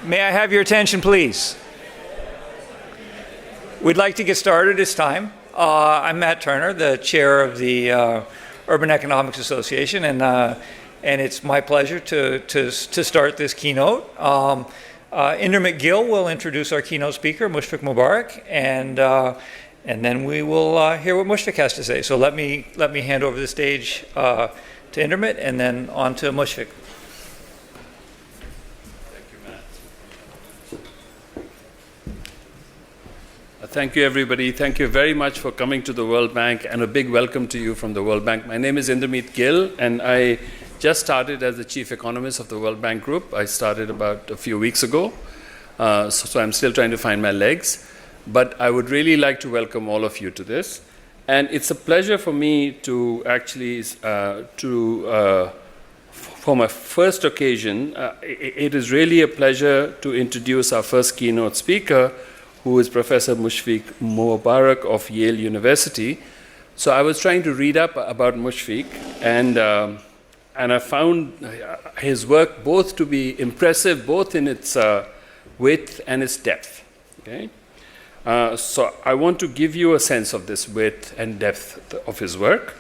May I have your attention, please? We'd like to get started. It's time. I'm Matt Turner, the chair of the Urban Economics Association, and it's my pleasure to start this keynote. Inder McGill will introduce our keynote speaker, Mushfiq Mobarak, and then we will hear what Mushfiq has to say. So let me hand over the stage to Indermit, and then on to Mushfiq. Thank you, everybody. Thank you very much for coming to the World Bank, and a big welcome to you from the World Bank. My name is Indermit Gill, and I just started as the chief economist of the World Bank Group. I started about a few weeks ago, so I'm still trying to find my legs. But I would really like to welcome all of you to this. And it's a pleasure for me to actually, for my first occasion, it is really a pleasure to introduce our first keynote speaker, who is Professor Mushfiq Mobarak of Yale University. So I was trying to read up about Mushfiq, and I found his work both to be impressive, both in its width and its depth. Okay? So I want to give you a sense of this width and depth of his work.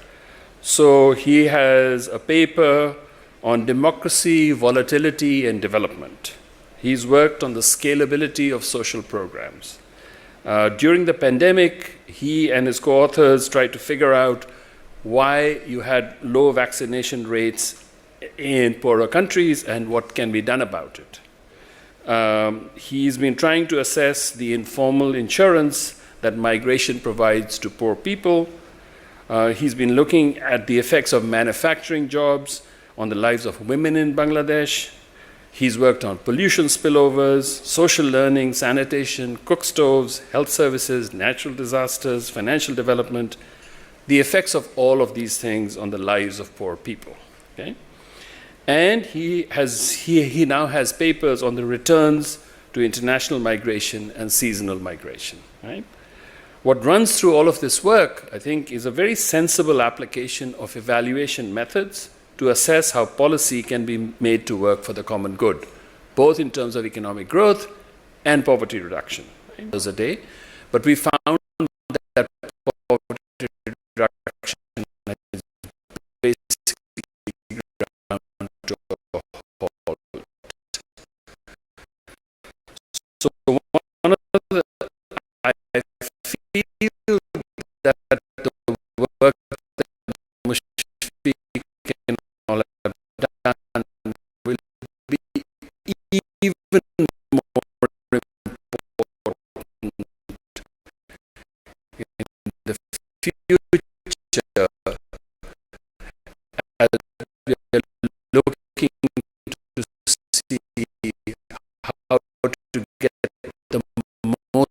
So he has a paper on democracy, volatility, and development. He's worked on the scalability of social programs. During the pandemic, he and his co-authors tried to figure out why you had low vaccination rates in poorer countries and what can be done about it. He's been trying to assess the informal insurance that migration provides to poor people. He's been looking at the effects of manufacturing jobs on the lives of women in Bangladesh. He's worked on pollution spillovers, social learning, sanitation, cook stoves, health services, natural disasters, financial development, the effects of all of these things on the lives of poor people. Okay? And he now has papers on the returns to international migration and seasonal migration. Right? What runs through all of this work, I think, is a very sensible application of evaluation methods to assess how policy can be made to work for the common good, both in terms of economic growth and poverty reduction. Right? There's a day, but we found that poverty reduction is basically ground to a halt. So one of the, I feel that the work that Mushfiq and all have done will be even more important in the future as we are looking to see how to get the most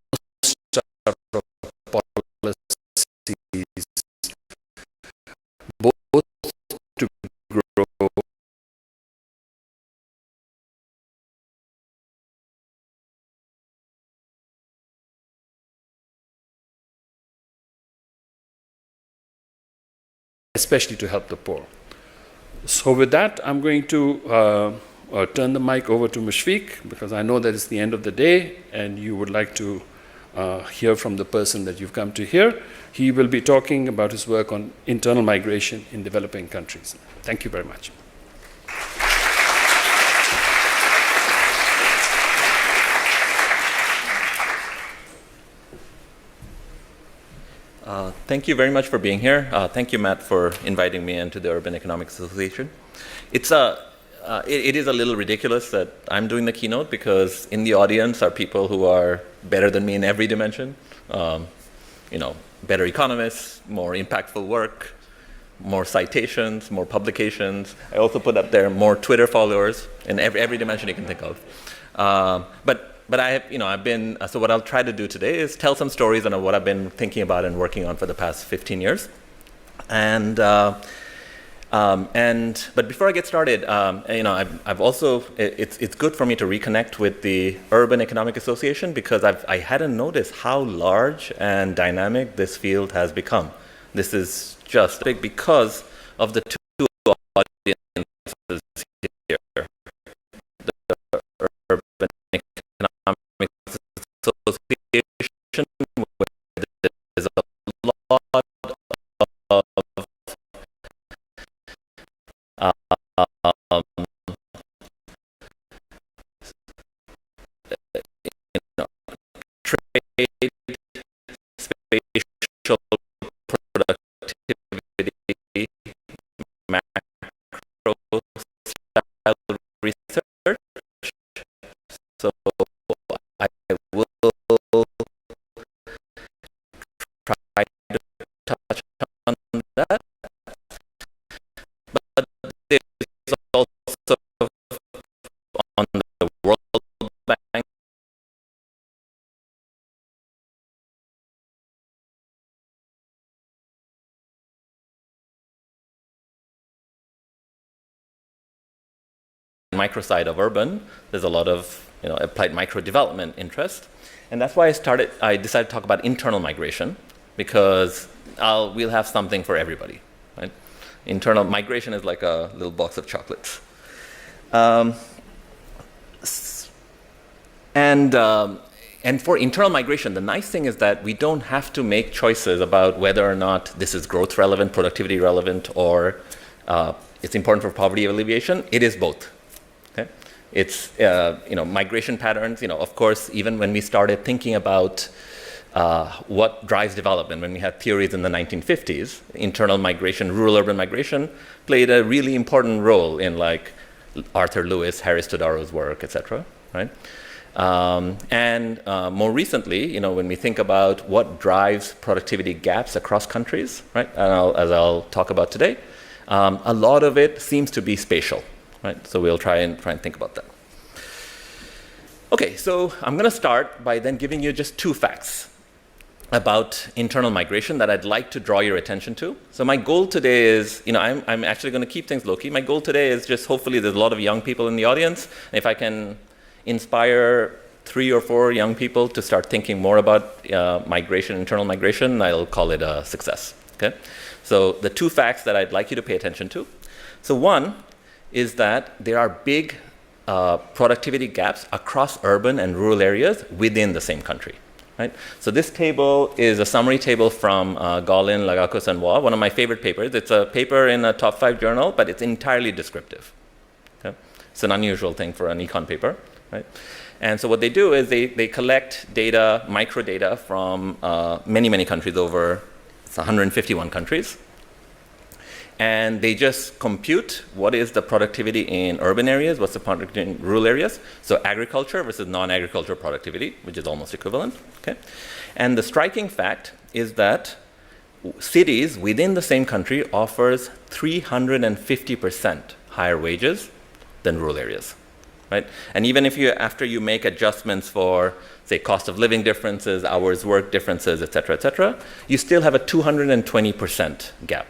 out of policies, both to grow especially to help the poor. So with that, I'm going to turn the mic over to Mushfiq, because I know that it's the end of the day and you would like to hear from the person that you've come to hear. He will be talking about his work on internal migration in developing countries. Thank you very much. Thank you very much for being here. Thank you, Matt, for inviting me into the Urban Economics Association. It is a little ridiculous that I'm doing the keynote, because in the audience are people who are better than me in every dimension. Better economists, more impactful work, more citations, more publications. I also put up there more Twitter followers in every dimension you can think of. But I've been, so what I'll try to do today is tell some stories on what I've been thinking about and working on for the past 15 years. But before I get started, I've also, it's good for me to reconnect with the Urban Economic Association, because I hadn't noticed how large and dynamic this field has become. This is just big because of the two audiences here. The Urban social productivity, macro style research. So I will try to touch on that. But there's also on the World Bank micro side of urban, there's a lot of applied micro development interest, and that's why I decided to talk about internal migration, because we'll have something for everybody, right? Internal migration is like a little box of chocolates, and for internal migration, the nice thing is that we don't have to make choices about whether or not this is growth relevant, productivity relevant, or it's important for poverty alleviation. It is both. Okay? It's migration patterns. Of course, even when we started thinking about what drives development, when we had theories in the 1950s, internal migration, rural-urban migration played a really important role in like Arthur Lewis, Harris Todaro's work, etc. Right? More recently, when we think about what drives productivity gaps across countries, right? And as I'll talk about today, a lot of it seems to be spatial, right? So we'll try and think about that. Okay, so I'm going to start by then giving you just 2 facts about internal migration that I'd like to draw your attention to. So my goal today is, I'm actually going to keep things low-key. My goal today is just hopefully there's a lot of young people in the audience. If I can inspire 3 or 4 young people to start thinking more about migration, internal migration, I'll call it a success. Okay? So the 2 facts that I'd like you to pay attention to. So one is that there are big productivity gaps across urban and rural areas within the same country. Right? So this table is a summary table from Golin, Lagakos, and Waugh, one of my favorite papers. It's a paper in a top 5 journal, but it's entirely descriptive. Okay? It's an unusual thing for an econ paper. Right? And so what they do is they collect data, microdata from many, many countries, over 151 countries. And they just compute what is the productivity in urban areas, what's the productivity in rural areas. So agriculture versus non-agricultural productivity, which is almost equivalent. Okay? And the striking fact is that cities within the same country offers 350% higher wages than rural areas. Right? And even if after you make adjustments for, say, cost of living differences, hours work differences, et cetera, you still have a 220% gap.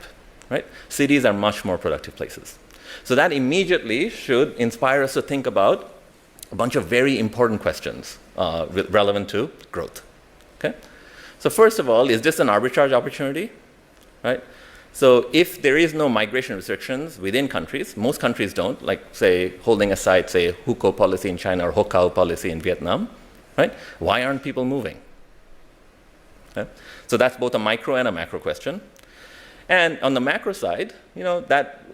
Right? Cities are much more productive places. So that immediately should inspire us to think about a bunch of very important questions relevant to growth. Okay? So first of all, is this an arbitrage opportunity? Right? So if there is no migration restrictions within countries, most countries don't, like, say, holding aside, say, Hukou policy in China or Hokau policy in Vietnam, right? Why aren't people moving? Okay? So that's both a micro and a macro question. And on the macro side, that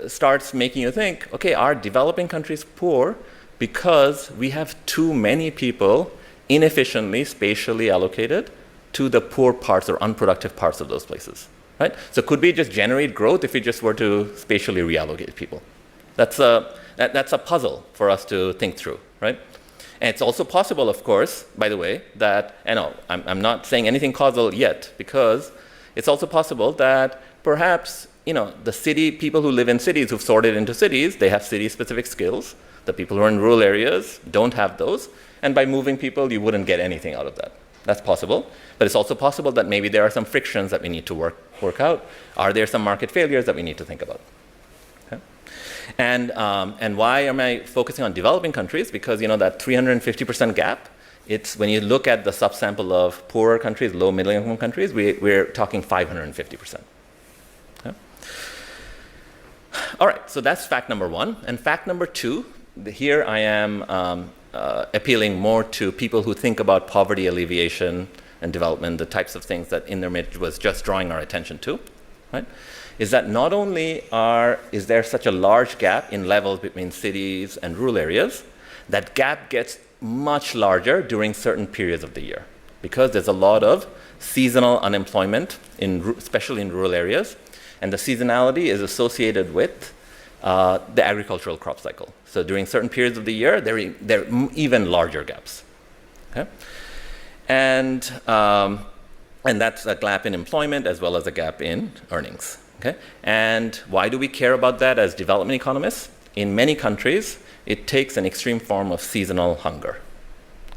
starts making you think, okay, are developing countries poor because we have too many people inefficiently, spatially allocated to the poor parts or unproductive parts of those places? Right? So could we just generate growth if we just were to spatially reallocate people? That's a puzzle for us to think through, right? And it's also possible, of course, by the way, that, I'm not saying anything causal yet, because it's also possible that perhaps, the city, people who live in cities who've sorted into cities, they have city-specific skills. The people who are in rural areas don't have those. And by moving people, you wouldn't get anything out of that. That's possible. But it's also possible that maybe there are some frictions that we need to work out. Are there some market failures that we need to think about? Okay? And why am I focusing on developing countries? Because that 350% gap, it's when you look at the subsample of poorer countries, low middle income countries, we're talking 550%. Okay? All right, so that's fact number 1. And fact number 2, here I am appealing more to people who think about poverty alleviation and development, the types of things that Indermit was just drawing our attention to, right? Is that not only is there such a large gap in levels between cities and rural areas, that gap gets much larger during certain periods of the year. because there's a lot of seasonal unemployment, especially in rural areas. And the seasonality is associated with the agricultural crop cycle. So during certain periods of the year, there are even larger gaps. Okay? And that's a gap in employment as well as a gap in earnings. Okay? And why do we care about that as development economists? In many countries, it takes an extreme form of seasonal hunger.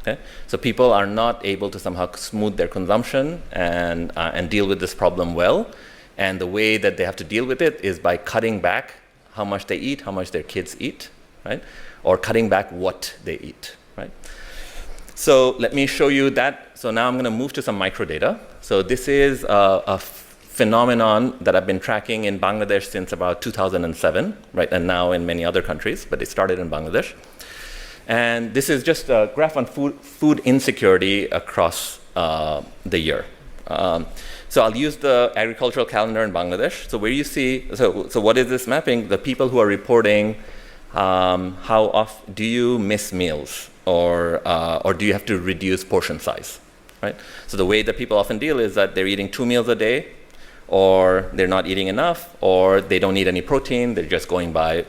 Okay? So people are not able to somehow smooth their consumption and deal with this problem well. And the way that they have to deal with it is by cutting back how much they eat, how much their kids eat, right? Or cutting back what they eat, right? So let me show you that. So now I'm going to move to some microdata. So this is a phenomenon that I've been tracking in Bangladesh since about 2007, right? And now in many other countries, but it started in Bangladesh. And this is just a graph on food insecurity across the year. So I'll use the agricultural calendar in Bangladesh. So where you see, so what is this mapping? The people who are reporting how often do you miss meals, or do you have to reduce portion size, right? So the way that people often deal is that they're eating 2 meals a day, or they're not eating enough, or they don't need any protein. They're just going by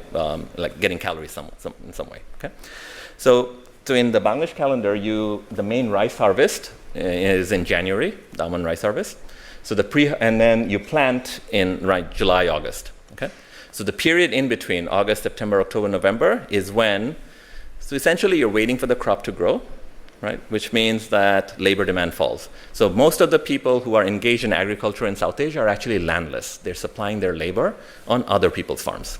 like getting calories in some way. Okay, so in the Bangladesh calendar, the main rice harvest is in January, the almond rice harvest. So and then you plant in July, August. Okay, so the period in between August, September, October, November is when. So essentially, you're waiting for the crop to grow, right? Which means that labor demand falls. So most of the people who are engaged in agriculture in South Asia are actually landless. They're supplying their labor on other people's farms.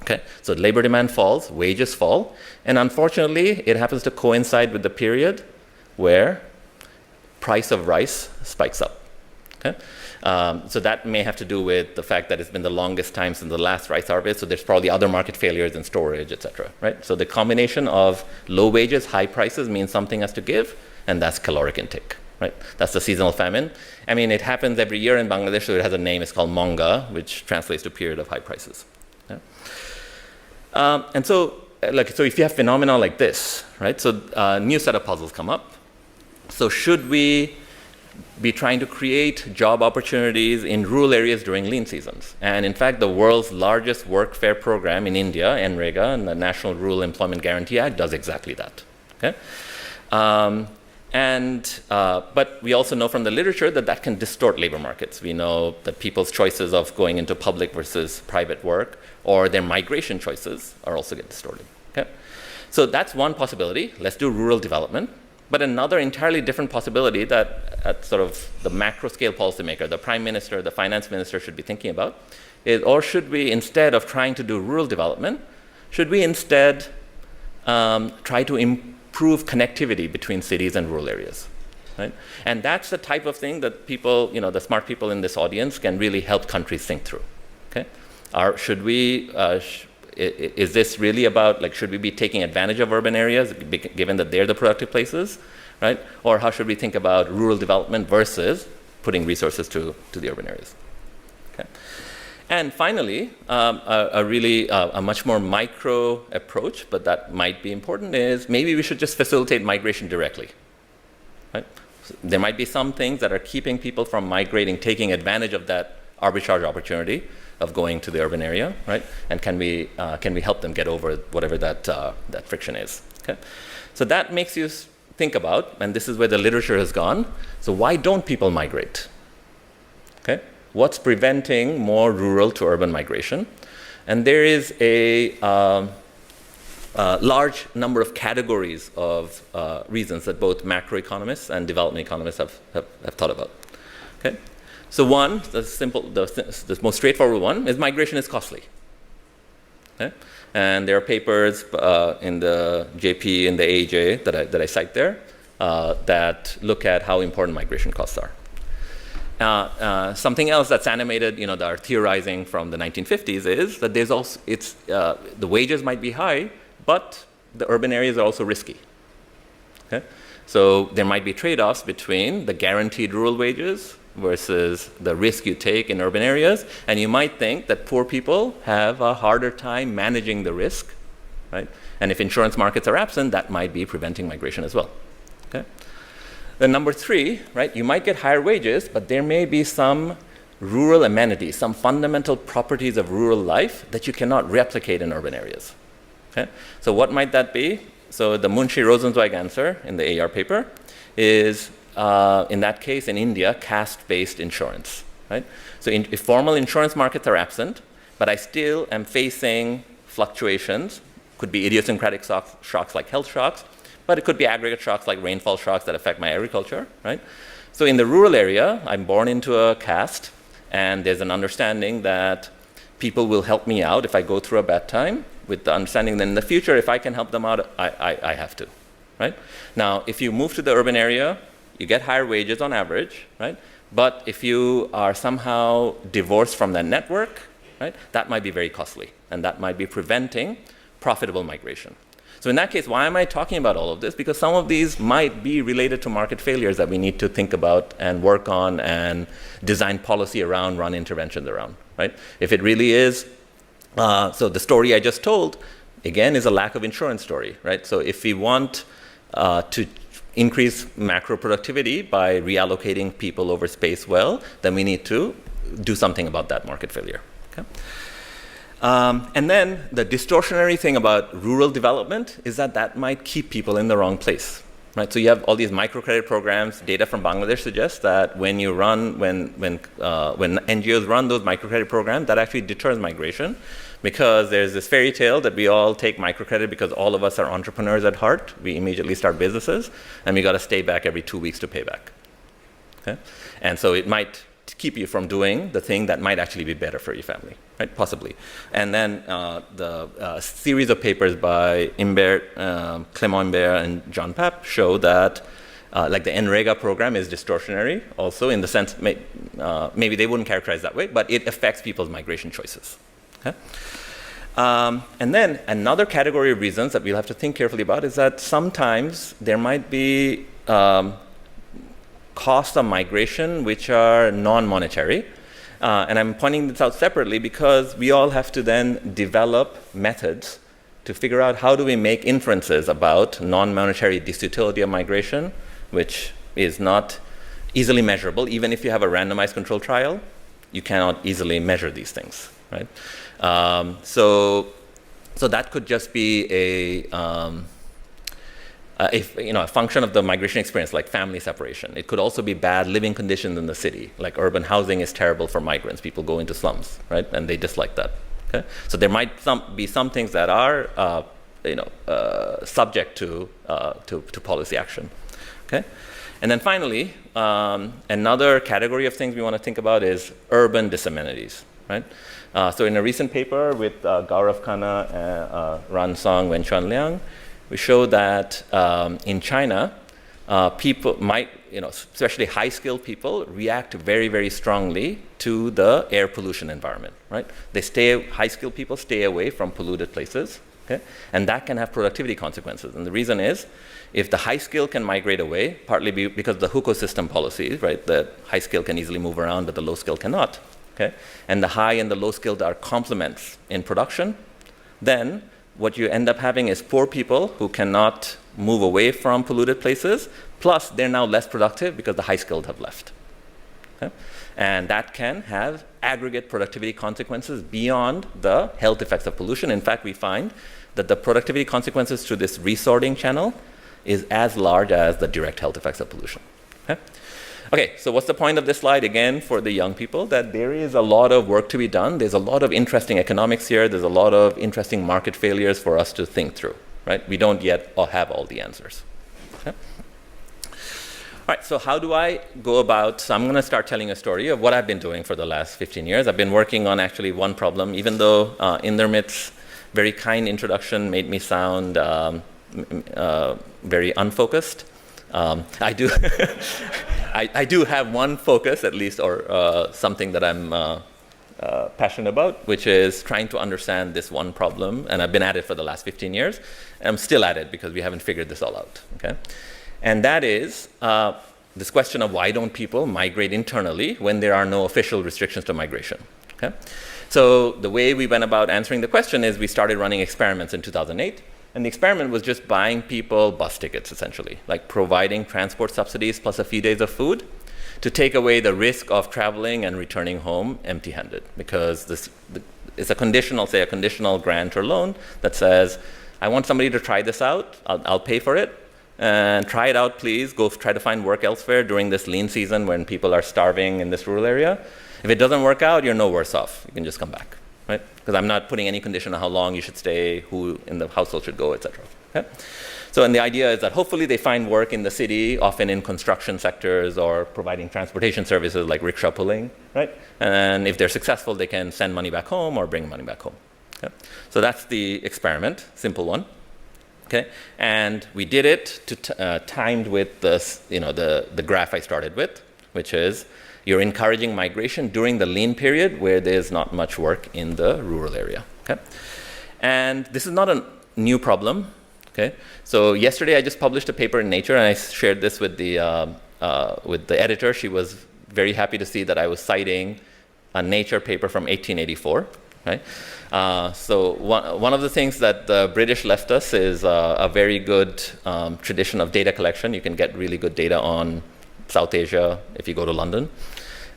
Okay, so labor demand falls, wages fall, and unfortunately, it happens to coincide with the period where price of rice spikes up. Okay? So that may have to do with the fact that it's been the longest time since the last rice harvest, so there's probably other market failures in storage, et cetera, right? So the combination of low wages, high prices means something has to give, and that's caloric intake, right? That's the seasonal famine. I mean, it happens every year in Bangladesh, so it has a name, it's called Monga, which translates to period of high prices. Yeah? And so if you have phenomena like this, right? So a new set of puzzles come up. So should we be trying to create job opportunities in rural areas during lean seasons? And in fact, the world's largest work fair program in India, NREGA, and the National Rural Employment Guarantee Act, does exactly that. Okay? But we also know from the literature that can distort labor markets. We know that people's choices of going into public versus private work, or their migration choices, are also get distorted. Okay? So that's one possibility. Let's do rural development. But another entirely different possibility that at sort of the macro scale policymaker, the prime minister, the finance minister should be thinking about is, or should we, instead of trying to do rural development, should we instead try to improve connectivity between cities and rural areas, right? And that's the type of thing that people, the smart people in this audience can really help countries think through, okay? Should we, is this really about, should we be taking advantage of urban areas, given that they're the productive places, right? Or how should we think about rural development versus putting resources to the urban areas? Okay. And finally, a much more micro approach, but that might be important, is maybe we should just facilitate migration directly, right? So there might be some things that are keeping people from migrating, taking advantage of that arbitrage opportunity of going to the urban area, right? And can we help them get over whatever that friction is? Okay, so that makes you think about, and this is where the literature has gone. So why don't people migrate? Okay, what's preventing more rural to urban migration? And there is a large number of categories of reasons that both macroeconomists and development economists have thought about. Okay. So one, the most straightforward one is migration is costly. Okay? And there are papers in the JP and the AJ that I cite there that look at how important migration costs are. Something else that's animated, that are theorizing from the 1950s is that there's also the wages might be high, but the urban areas are also risky. Okay? So there might be trade-offs between the guaranteed rural wages versus the risk you take in urban areas, and you might think that poor people have a harder time managing the risk, right? And if insurance markets are absent, that might be preventing migration as well. Okay. Then number 3, right, you might get higher wages, but there may be some rural amenities, some fundamental properties of rural life that you cannot replicate in urban areas. Okay? So what might that be? So the Munshi-Rosenzweig answer in the AR paper is, in that case, in India, caste-based insurance. Right? So if formal insurance markets are absent, but I still am facing fluctuations, could be idiosyncratic shocks like health shocks, but it could be aggregate shocks like rainfall shocks that affect my agriculture. Right? So in the rural area, I'm born into a caste, and there's an understanding that people will help me out if I go through a bad time, with the understanding that in the future, if I can help them out, I have to. Right? Now, if you move to the urban area, you get higher wages on average, right? But if you are somehow divorced from that network, right, that might be very costly, and that might be preventing profitable migration. So in that case, why am I talking about all of this? Because some of these might be related to market failures that we need to think about and work on and design policy around, run interventions around, right? If it really is, so the story I just told, again, is a lack of insurance story, right? So if we want to increase macro productivity by reallocating people over space well, then we need to do something about that market failure. Okay? And then the distortionary thing about rural development is that that might keep people in the wrong place. Right? So you have all these microcredit programs. Data from Bangladesh suggests that when NGOs run those microcredit programs, that actually deters migration, because there's this fairy tale that we all take microcredit because all of us are entrepreneurs at heart. We immediately start businesses, and we got to stay back every 2 weeks to pay back. Okay? And so it might keep you from doing the thing that might actually be better for your family, right? Possibly. And then the series of papers by Clément Imbert and John Papp show that like the NREGA program is distortionary also, in the sense, maybe they wouldn't characterize that way, but it affects people's migration choices. Okay? And then another category of reasons that we'll have to think carefully about is that sometimes there might be costs of migration which are non-monetary. And I'm pointing this out separately because we all have to then develop methods to figure out how do we make inferences about non-monetary disutility of migration, which is not easily measurable. Even if you have a randomized control trial, you cannot easily measure these things, right? So that could just be a function of the migration experience, like family separation. It could also be bad living conditions in the city, like urban housing is terrible for migrants. People go into slums, right? And they dislike that. Okay? So there might be some things that are, subject to policy action. Okay? And then finally, another category of things we want to think about is urban disamenities, right? So in a recent paper with Gaurav Khanna, Ran Song, Wenchuan Liang, we show that in China, people might, especially high-skilled people, react very, very strongly to the air pollution environment, right? High-skilled people stay away from polluted places, okay? And that can have productivity consequences. And the reason is, if the high skill can migrate away, partly because of the hukou system policies, right? The high skill can easily move around, but the low skill cannot, okay? And the high and the low skilled are complements in production, then what you end up having is poor people who cannot move away from polluted places, plus they're now less productive because the high skilled have left. Okay? And that can have aggregate productivity consequences beyond the health effects of pollution. In fact, we find that the productivity consequences through this resorting channel is as large as the direct health effects of pollution. Okay? Okay, so what's the point of this slide? Again, for the young people, that there is a lot of work to be done. There's a lot of interesting economics here. There's a lot of interesting market failures for us to think through, right? We don't yet have all the answers. Okay? All right, so how do I go about, so I'm going to start telling a story of what I've been doing for the last 15 years. I've been working on actually one problem, even though Indermit's very kind introduction made me sound very unfocused. I do I do have one focus, at least, or something that I'm passionate about, which is trying to understand this one problem. And I've been at it for the last 15 years. And I'm still at it because we haven't figured this all out. Okay? And that is this question of why don't people migrate internally when there are no official restrictions to migration. Okay? So the way we went about answering the question is we started running experiments in 2008. And the experiment was just buying people bus tickets, essentially, like providing transport subsidies plus a few days of food to take away the risk of traveling and returning home empty-handed. Because it's a conditional grant or loan that says, I want somebody to try this out, I'll pay for it, and try it out, please. Go try to find work elsewhere during this lean season when people are starving in this rural area. If it doesn't work out, you're no worse off. You can just come back, right? Because I'm not putting any condition on how long you should stay, who in the household should go, etc. Okay? So, and the idea is that hopefully they find work in the city, often in construction sectors or providing transportation services like rickshaw pulling, right? And if they're successful, they can send money back home or bring money back home. Okay? So that's the experiment, simple one. Okay, and we did it timed with the graph I started with, which is you're encouraging migration during the lean period where there's not much work in the rural area. Okay, and this is not a new problem. Okay, so yesterday I just published a paper in Nature, and I shared this with the editor. She was very happy to see that I was citing a Nature paper from 1884. Right? So one of the things that the British left us is a very good tradition of data collection. You can get really good data on South Asia if you go to London.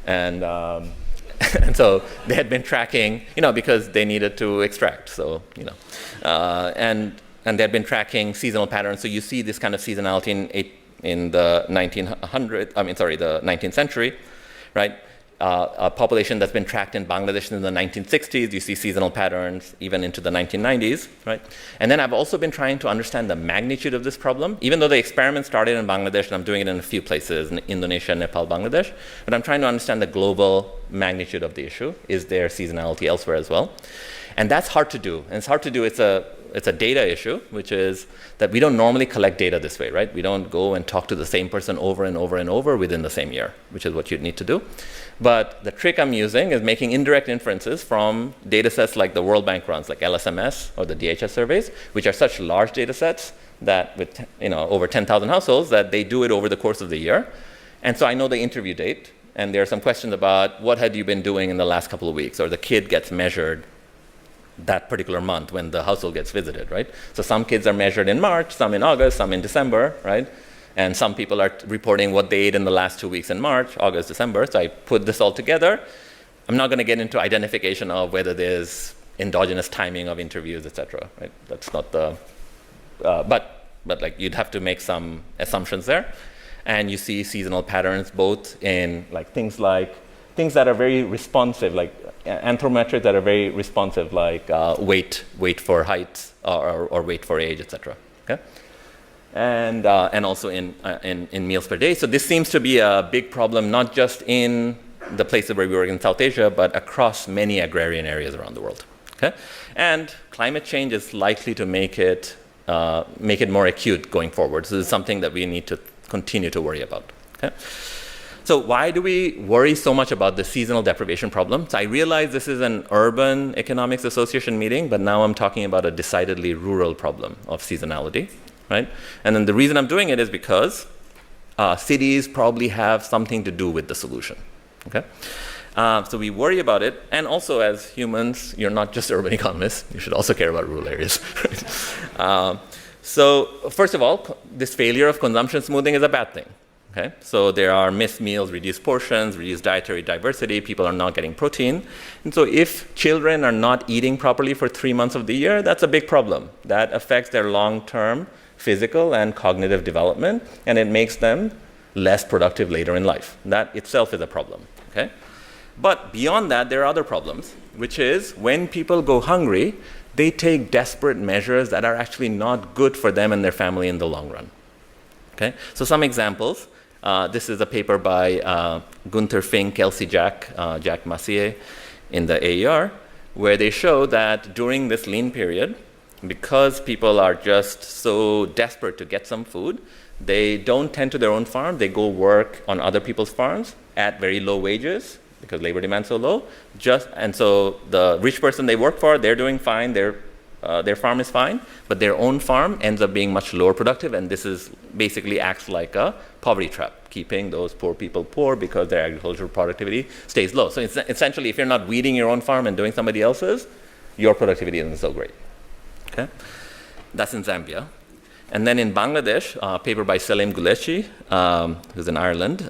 And, and so they had been tracking, because they needed to extract. So, and they had been tracking seasonal patterns. So you see this kind of seasonality in the 19th century, right? A population that's been tracked in Bangladesh in the 1960s. You see seasonal patterns even into the 1990s, right? And then I've also been trying to understand the magnitude of this problem, even though the experiment started in Bangladesh, and I'm doing it in a few places, in Indonesia, Nepal, Bangladesh, but I'm trying to understand the global magnitude of the issue. Is there seasonality elsewhere as well? And that's hard to do. And it's hard to do. It's a data issue, which is that we don't normally collect data this way, right? We don't go and talk to the same person over and over and over within the same year, which is what you'd need to do. But the trick I'm using is making indirect inferences from data sets like the World Bank runs, like LSMS or the DHS surveys, which are such large data sets that with over 10,000 households that they do it over the course of the year. And so I know the interview date, and there are some questions about what had you been doing in the last couple of weeks, or the kid gets measured that particular month when the household gets visited, right? So some kids are measured in March, some in August, some in December, right? And some people are reporting what they ate in the last 2 weeks in March, August, December. So I put this all together. I'm not going to get into identification of whether there's endogenous timing of interviews, et cetera, right? That's not the, but like you'd have to make some assumptions there. And you see seasonal patterns both in things that are very responsive, like anthropometric that are very responsive, like weight for height or weight for age, et cetera, okay? And also in meals per day. So this seems to be a big problem, not just in the places where we work in South Asia, but across many agrarian areas around the world. Okay? And climate change is likely to make it more acute going forward. So this is something that we need to continue to worry about. Okay? So why do we worry so much about the seasonal deprivation problem? So I realize this is an Urban Economics Association meeting, but now I'm talking about a decidedly rural problem of seasonality. Right? And then the reason I'm doing it is because cities probably have something to do with the solution. Okay? So we worry about it, and also as humans, you're not just urban economists, you should also care about rural areas. Right? So first of all, this failure of consumption smoothing is a bad thing. Okay? So there are missed meals, reduced portions, reduced dietary diversity, people are not getting protein. And so if children are not eating properly for 3 months of the year, that's a big problem. That affects their long-term physical and cognitive development, and it makes them less productive later in life. That itself is a problem. Okay? But beyond that, there are other problems, which is when people go hungry, they take desperate measures that are actually not good for them and their family in the long run. Okay? So some examples. This is a paper by Gunther Fink, Elsie Jack Massier in the AER, where they show that during this lean period, because people are just so desperate to get some food, they don't tend to their own farm. They go work on other people's farms at very low wages because labor demand's so low. And so the rich person they work for, they're doing fine. Their farm is fine, but their own farm ends up being much lower productive, and this is basically acts like a poverty trap, keeping those poor people poor because their agricultural productivity stays low. So it's essentially, if you're not weeding your own farm and doing somebody else's, your productivity isn't so great. Okay? That's in Zambia. And then in Bangladesh, a paper by Salim Gulechi, who's in Ireland.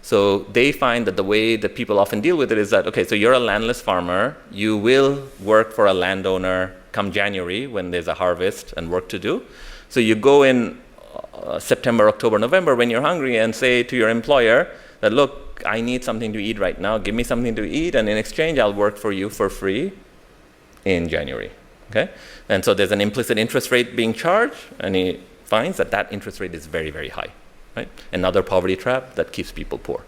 So they find that the way that people often deal with it is that, okay, so you're a landless farmer, you will work for a landowner come January when there's a harvest and work to do. So you go in September, October, November when you're hungry and say to your employer that, look, I need something to eat right now, give me something to eat, and in exchange I'll work for you for free in January. Okay? And so there's an implicit interest rate being charged, and he finds that that interest rate is very, very high. Right? Another poverty trap that keeps people poor.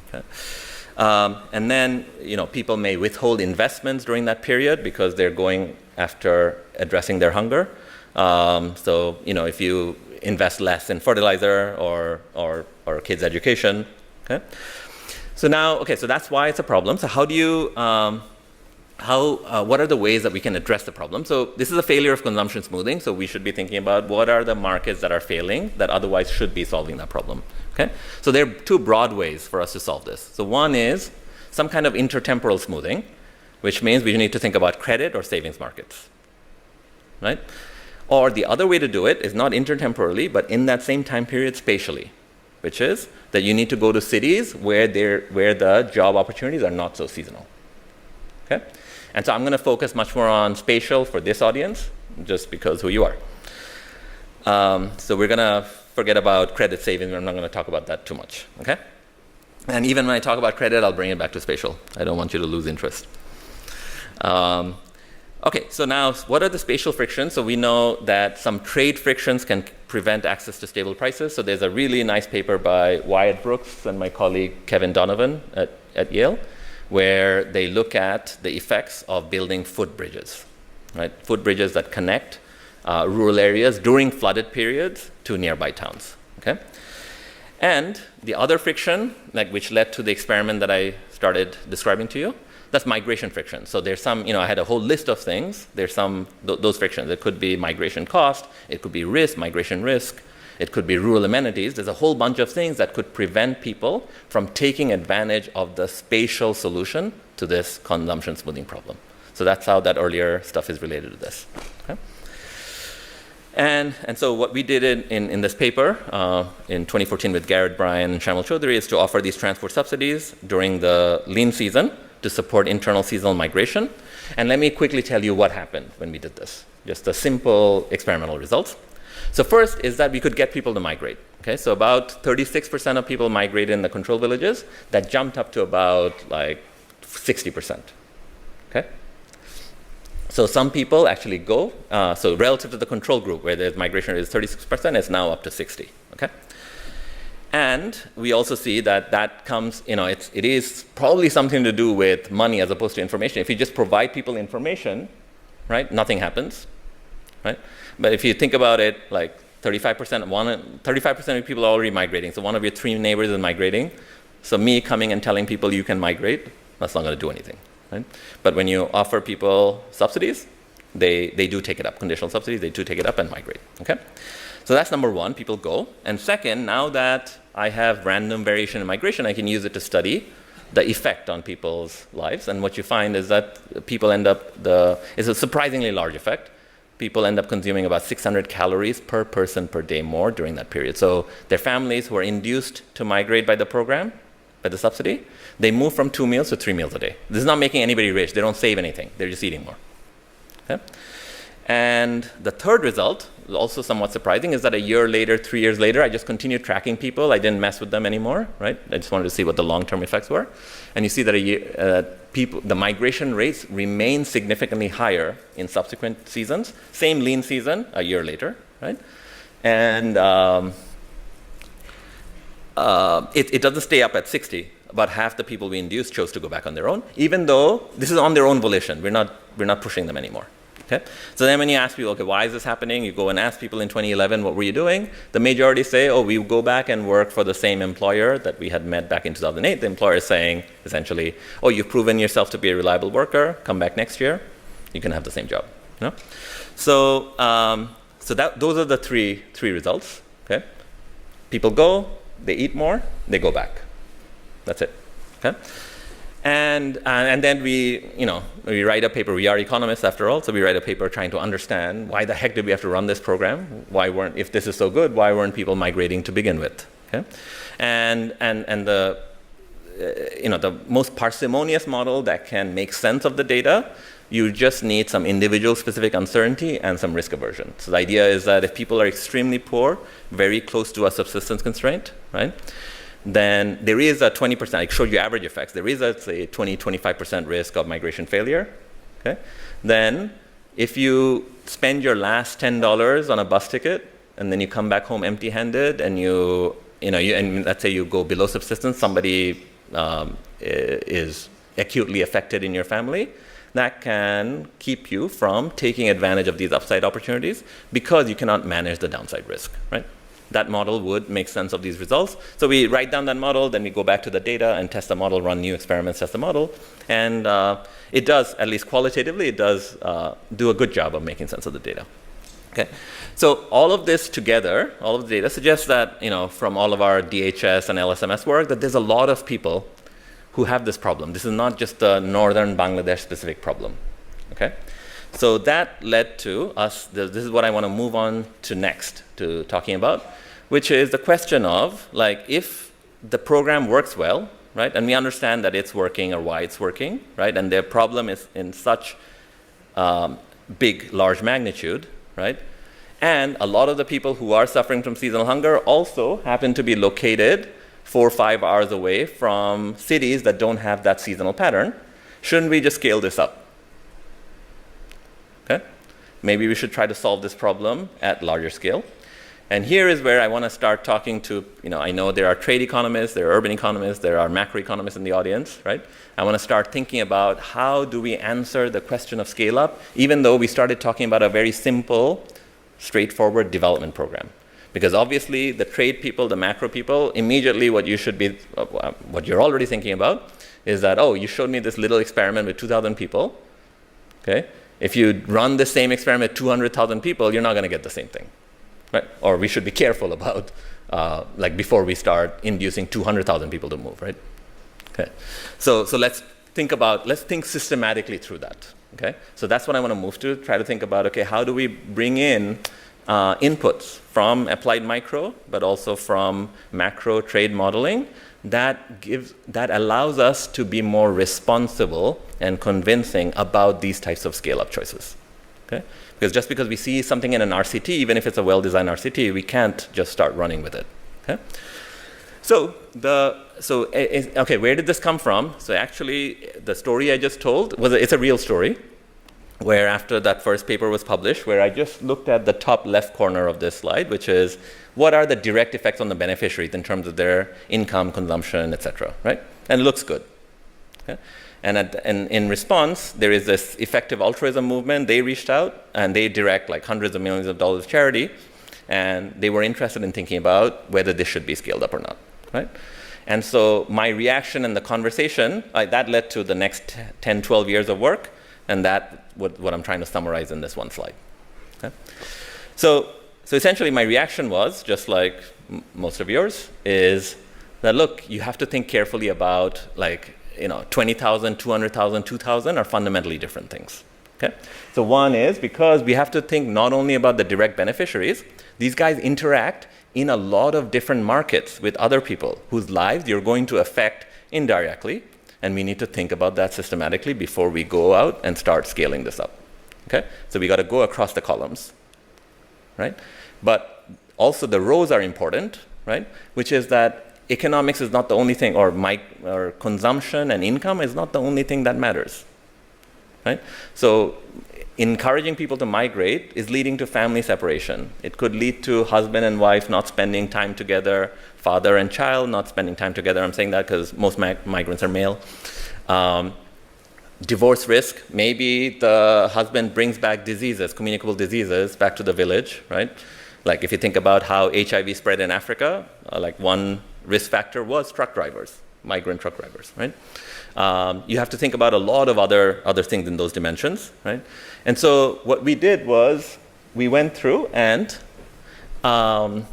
Okay? And then, people may withhold investments during that period because they're going after addressing their hunger. So, if you invest less in fertilizer or kids' education. Okay? So now, so that's why it's a problem. So how do you what are the ways that we can address the problem? So this is a failure of consumption smoothing, so we should be thinking about what are the markets that are failing that otherwise should be solving that problem. Okay? So there are two broad ways for us to solve this. So one is some kind of intertemporal smoothing, which means we need to think about credit or savings markets. Right? Or the other way to do it is not intertemporally, but in that same time period spatially, which is that you need to go to cities where the job opportunities are not so seasonal. Okay? And so I'm going to focus much more on spatial for this audience, just because who you are. So we're going to forget about credit savings. I'm not going to talk about that too much. Okay? And even when I talk about credit, I'll bring it back to spatial. I don't want you to lose interest. Okay, so now what are the spatial frictions? So we know that some trade frictions can prevent access to stable prices. So there's a really nice paper by Wyatt Brooks and my colleague Kevin Donovan at Yale, where they look at the effects of building footbridges, right? Footbridges that connect rural areas during flooded periods to nearby towns, okay? And the other friction, which led to the experiment that I started describing to you, that's migration friction. So there's some, I had a whole list of things. There's some, those frictions. It could be migration cost, it could be risk, migration risk, it could be rural amenities. There's a whole bunch of things that could prevent people from taking advantage of the spatial solution to this consumption smoothing problem. So that's how that earlier stuff is related to this. Okay? And so what we did in this paper in 2014 with Garrett Bryan and Shamal Chaudhary is to offer these transport subsidies during the lean season to support internal seasonal migration. And let me quickly tell you what happened when we did this. Just the simple experimental results. So first is that we could get people to migrate. Okay, so about 36% of people migrated in the control villages. That jumped up to about 60%. Okay? So some people actually go, so relative to the control group where the migration rate is 36%, it's now up to 60, okay? And we also see that comes, it is probably something to do with money as opposed to information. If you just provide people information, right, nothing happens, right? But if you think about it, 35% of people are already migrating. So one of your 3 neighbors is migrating. So me coming and telling people you can migrate, that's not going to do anything. Right? But when you offer people subsidies, they do take it up. Conditional subsidies, they do take it up and migrate. Okay? So that's number one, people go. And second, now that I have random variation in migration, I can use it to study the effect on people's lives. And what you find is that people end up, it's a surprisingly large effect. People end up consuming about 600 calories per person per day more during that period. So their families who are induced to migrate by the program, by the subsidy, they move from 2 meals to 3 meals a day. This is not making anybody rich. They don't save anything. They're just eating more. Okay? And the third result, also somewhat surprising, is that a year later, 3 years later, I just continued tracking people. I didn't mess with them anymore, right? I just wanted to see what the long-term effects were. And you see that the migration rates remain significantly higher in subsequent seasons. Same lean season, a year later, right? And it doesn't stay up at 60. About half the people we induced chose to go back on their own, even though this is on their own volition. We're not pushing them anymore. Okay? So then when you ask people, okay, why is this happening? You go and ask people in 2011, what were you doing? The majority say, oh, we go back and work for the same employer that we had met back in 2008. The employer is saying, essentially, oh, you've proven yourself to be a reliable worker. Come back next year. You can have the same job. You know? So those are the three results. Okay? People go, they eat more, they go back. That's it. Okay? And then we write a paper. We are economists after all, so we write a paper trying to understand why the heck did we have to run this program? If this is so good, why weren't people migrating to begin with? Okay? And the most parsimonious model that can make sense of the data, you just need some individual specific uncertainty and some risk aversion. So the idea is that if people are extremely poor, very close to a subsistence constraint, right? Then there is a 20%, I showed you average effects, there is a, say, 20-25% risk of migration failure, okay? Then if you spend your last $10 on a bus ticket and then you come back home empty-handed and and let's say you go below subsistence, somebody is acutely affected in your family, that can keep you from taking advantage of these upside opportunities because you cannot manage the downside risk, right? That model would make sense of these results. So we write down that model, then we go back to the data and test the model, run new experiments, test the model. And it does, at least qualitatively, it does do a good job of making sense of the data. Okay. So all of this together, all of the data suggests that, from all of our DHS and LSMS work, that there's a lot of people who have this problem. This is not just a northern Bangladesh specific problem. Okay. So that led to us, this is what I want to move on to next, to talking about, which is the question of, if the program works well, right, and we understand that it's working or why it's working, right, and their problem is in such large magnitude, right, and a lot of the people who are suffering from seasonal hunger also happen to be located 4 or 5 hours away from cities that don't have that seasonal pattern, shouldn't we just scale this up? Okay? Maybe we should try to solve this problem at larger scale. And here is where I want to start talking to, I know there are trade economists, there are urban economists, there are macroeconomists in the audience, right? I want to start thinking about how do we answer the question of scale up, even though we started talking about a very simple, straightforward development program. Because obviously the trade people, the macro people, immediately what you're already thinking about is that, you showed me this little experiment with 2,000 people, okay? If you run the same experiment with 200,000 people, you're not going to get the same thing, right? Or we should be careful about, before we start inducing 200,000 people to move, right? Okay. So let's think systematically through that, okay? So that's what I want to move to, try to think about, okay, how do we bring in inputs from applied micro, but also from macro trade modeling that allows us to be more responsible and convincing about these types of scale-up choices. Okay? Because just because we see something in an RCT, even if it's a well-designed RCT, we can't just start running with it. Okay? Okay, where did this come from? So actually, the story I just told it's a real story, where after that first paper was published, where I just looked at the top left corner of this slide, which is what are the direct effects on the beneficiaries in terms of their income, consumption, etc. Right? And it looks good. Okay? And in response, there is this effective altruism movement. They reached out and they direct hundreds of millions of dollars of charity, and they were interested in thinking about whether this should be scaled up or not. Right? And so my reaction and the conversation, that led to the next 10, 12 years of work, and that's what I'm trying to summarize in this one slide. Okay? So essentially my reaction was, just like most of yours, is that look, you have to think carefully about 20,000, 200,000, 2,000 are fundamentally different things. Okay? So one is because we have to think not only about the direct beneficiaries, these guys interact in a lot of different markets with other people whose lives you're going to affect indirectly, and we need to think about that systematically before we go out and start scaling this up. Okay? So we got to go across the columns, right? But also the rows are important, right? Which is that economics is not the only thing, or consumption and income is not the only thing that matters, right? So encouraging people to migrate is leading to family separation. It could lead to husband and wife not spending time together, father and child not spending time together. I'm saying that because most migrants are male. Divorce risk, maybe the husband brings back diseases, communicable diseases, back to the village, right? Like if you think about how HIV spread in Africa, one risk factor was truck drivers, migrant truck drivers, right? You have to think about a lot of other things in those dimensions, right? And so what we did was we went through and did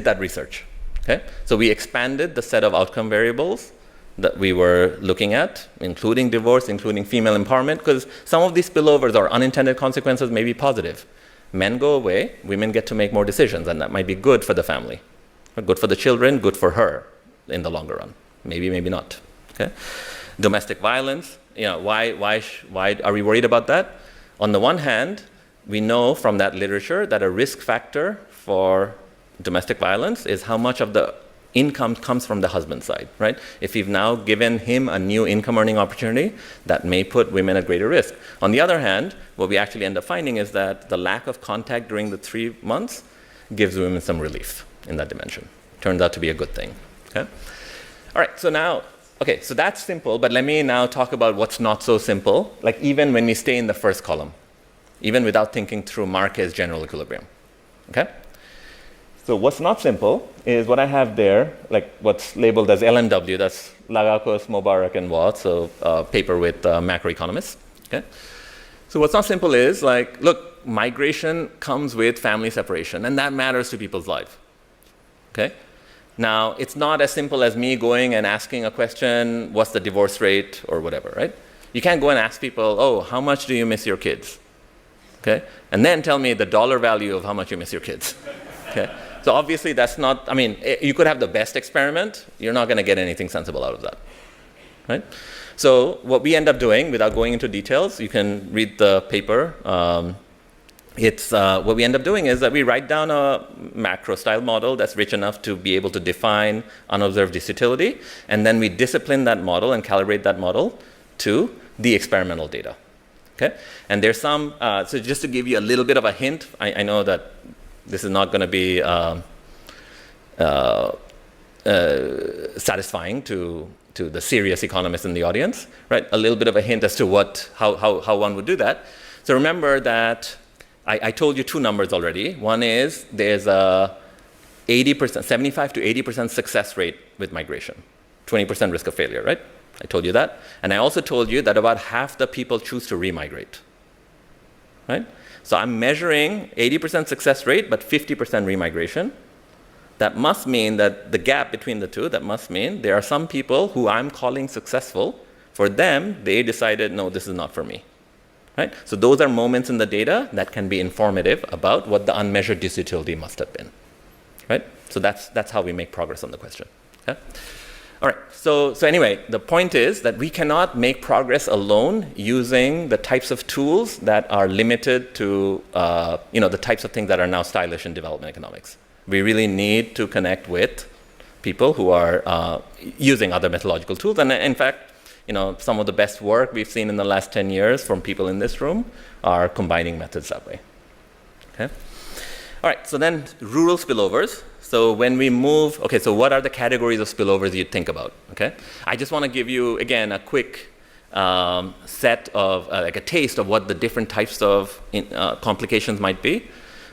that research. Okay? So we expanded the set of outcome variables that we were looking at, including divorce, including female empowerment, because some of these spillovers or unintended consequences may be positive. Men go away, women get to make more decisions, and that might be good for the family, good for the children, good for her in the longer run. Maybe, maybe not. Okay? Domestic violence, why are we worried about that? On the one hand, we know from that literature that a risk factor for domestic violence is how much of the income comes from the husband's side, right? If you've now given him a new income earning opportunity, that may put women at greater risk. On the other hand, what we actually end up finding is that the lack of contact during the 3 months gives women some relief in that dimension. Turns out to be a good thing, okay? All right, so that's simple, but let me now talk about what's not so simple, like even when we stay in the first column, even without thinking through Marquez general equilibrium, okay? So what's not simple is what I have there, like what's labeled as LMW, that's Lagakos, Mobarak, and Watt, so paper with macroeconomists, okay? So what's not simple is, like, look, migration comes with family separation, and that matters to people's lives, okay? Now, it's not as simple as me going and asking a question, what's the divorce rate, or whatever, right? You can't go and ask people, oh, how much do you miss your kids, okay? And then tell me the dollar value of how much you miss your kids, okay? So obviously that's not, I mean, you could have the best experiment, you're not going to get anything sensible out of that, right? So what we end up doing, without going into details, you can read the paper. What we end up doing is that we write down a macro-style model that's rich enough to be able to define unobserved disutility, and then we discipline that model and calibrate that model to the experimental data, okay? And there's some, so just to give you a little bit of a hint, I know that this is not going to be satisfying to the serious economists in the audience, right? A little bit of a hint as to how one would do that. So remember that I told you 2 numbers already. One is there's a 80%, 75 to 80% success rate with migration, 20% risk of failure, right? I told you that. And I also told you that about half the people choose to remigrate, right? So I'm measuring 80% success rate, but 50% remigration. That must mean that the gap between the two, that must mean there are some people who I'm calling successful. For them, they decided, no, this is not for me, right? So those are moments in the data that can be informative about what the unmeasured disutility must have been, right? So that's how we make progress on the question, okay? All right, so anyway, the point is that we cannot make progress alone using the types of tools that are limited to, the types of things that are now stylish in development economics. We really need to connect with people who are using other methodological tools. And in fact, some of the best work we've seen in the last 10 years from people in this room are combining methods that way, okay? All right, so then rural spillovers. So when we move, okay, so what are the categories of spillovers you'd think about, okay? I just want to give you, again, a quick set of, like a taste of what the different types of complications might be.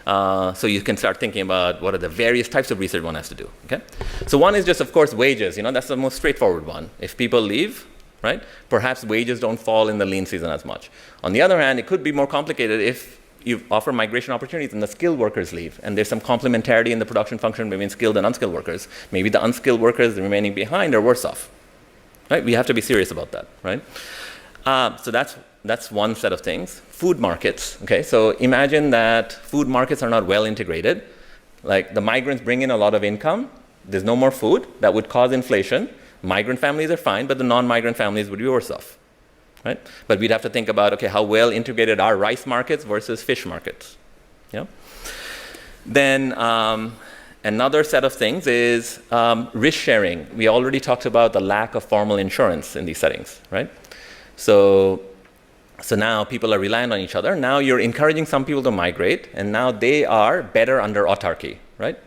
So you can start thinking about what are the various types of research one has to do, okay? So one is just, of course, wages. That's the most straightforward one. If people leave, right, perhaps wages don't fall in the lean season as much. On the other hand, it could be more complicated if you offer migration opportunities and the skilled workers leave, and there's some complementarity in the production function between skilled and unskilled workers. Maybe the unskilled workers remaining behind are worse off, right? We have to be serious about that, right? So that's one set of things. Food markets, okay? So imagine that food markets are not well integrated. Like the migrants bring in a lot of income, there's no more food, that would cause inflation. Migrant families are fine, but the non-migrant families would be worse off, right? But we'd have to think about, okay, how well integrated are rice markets versus fish markets, yeah? Then another set of things is risk sharing. We already talked about the lack of formal insurance in these settings, right? So now people are reliant on each other. Now you're encouraging some people to migrate, and now they are better under autarky, right?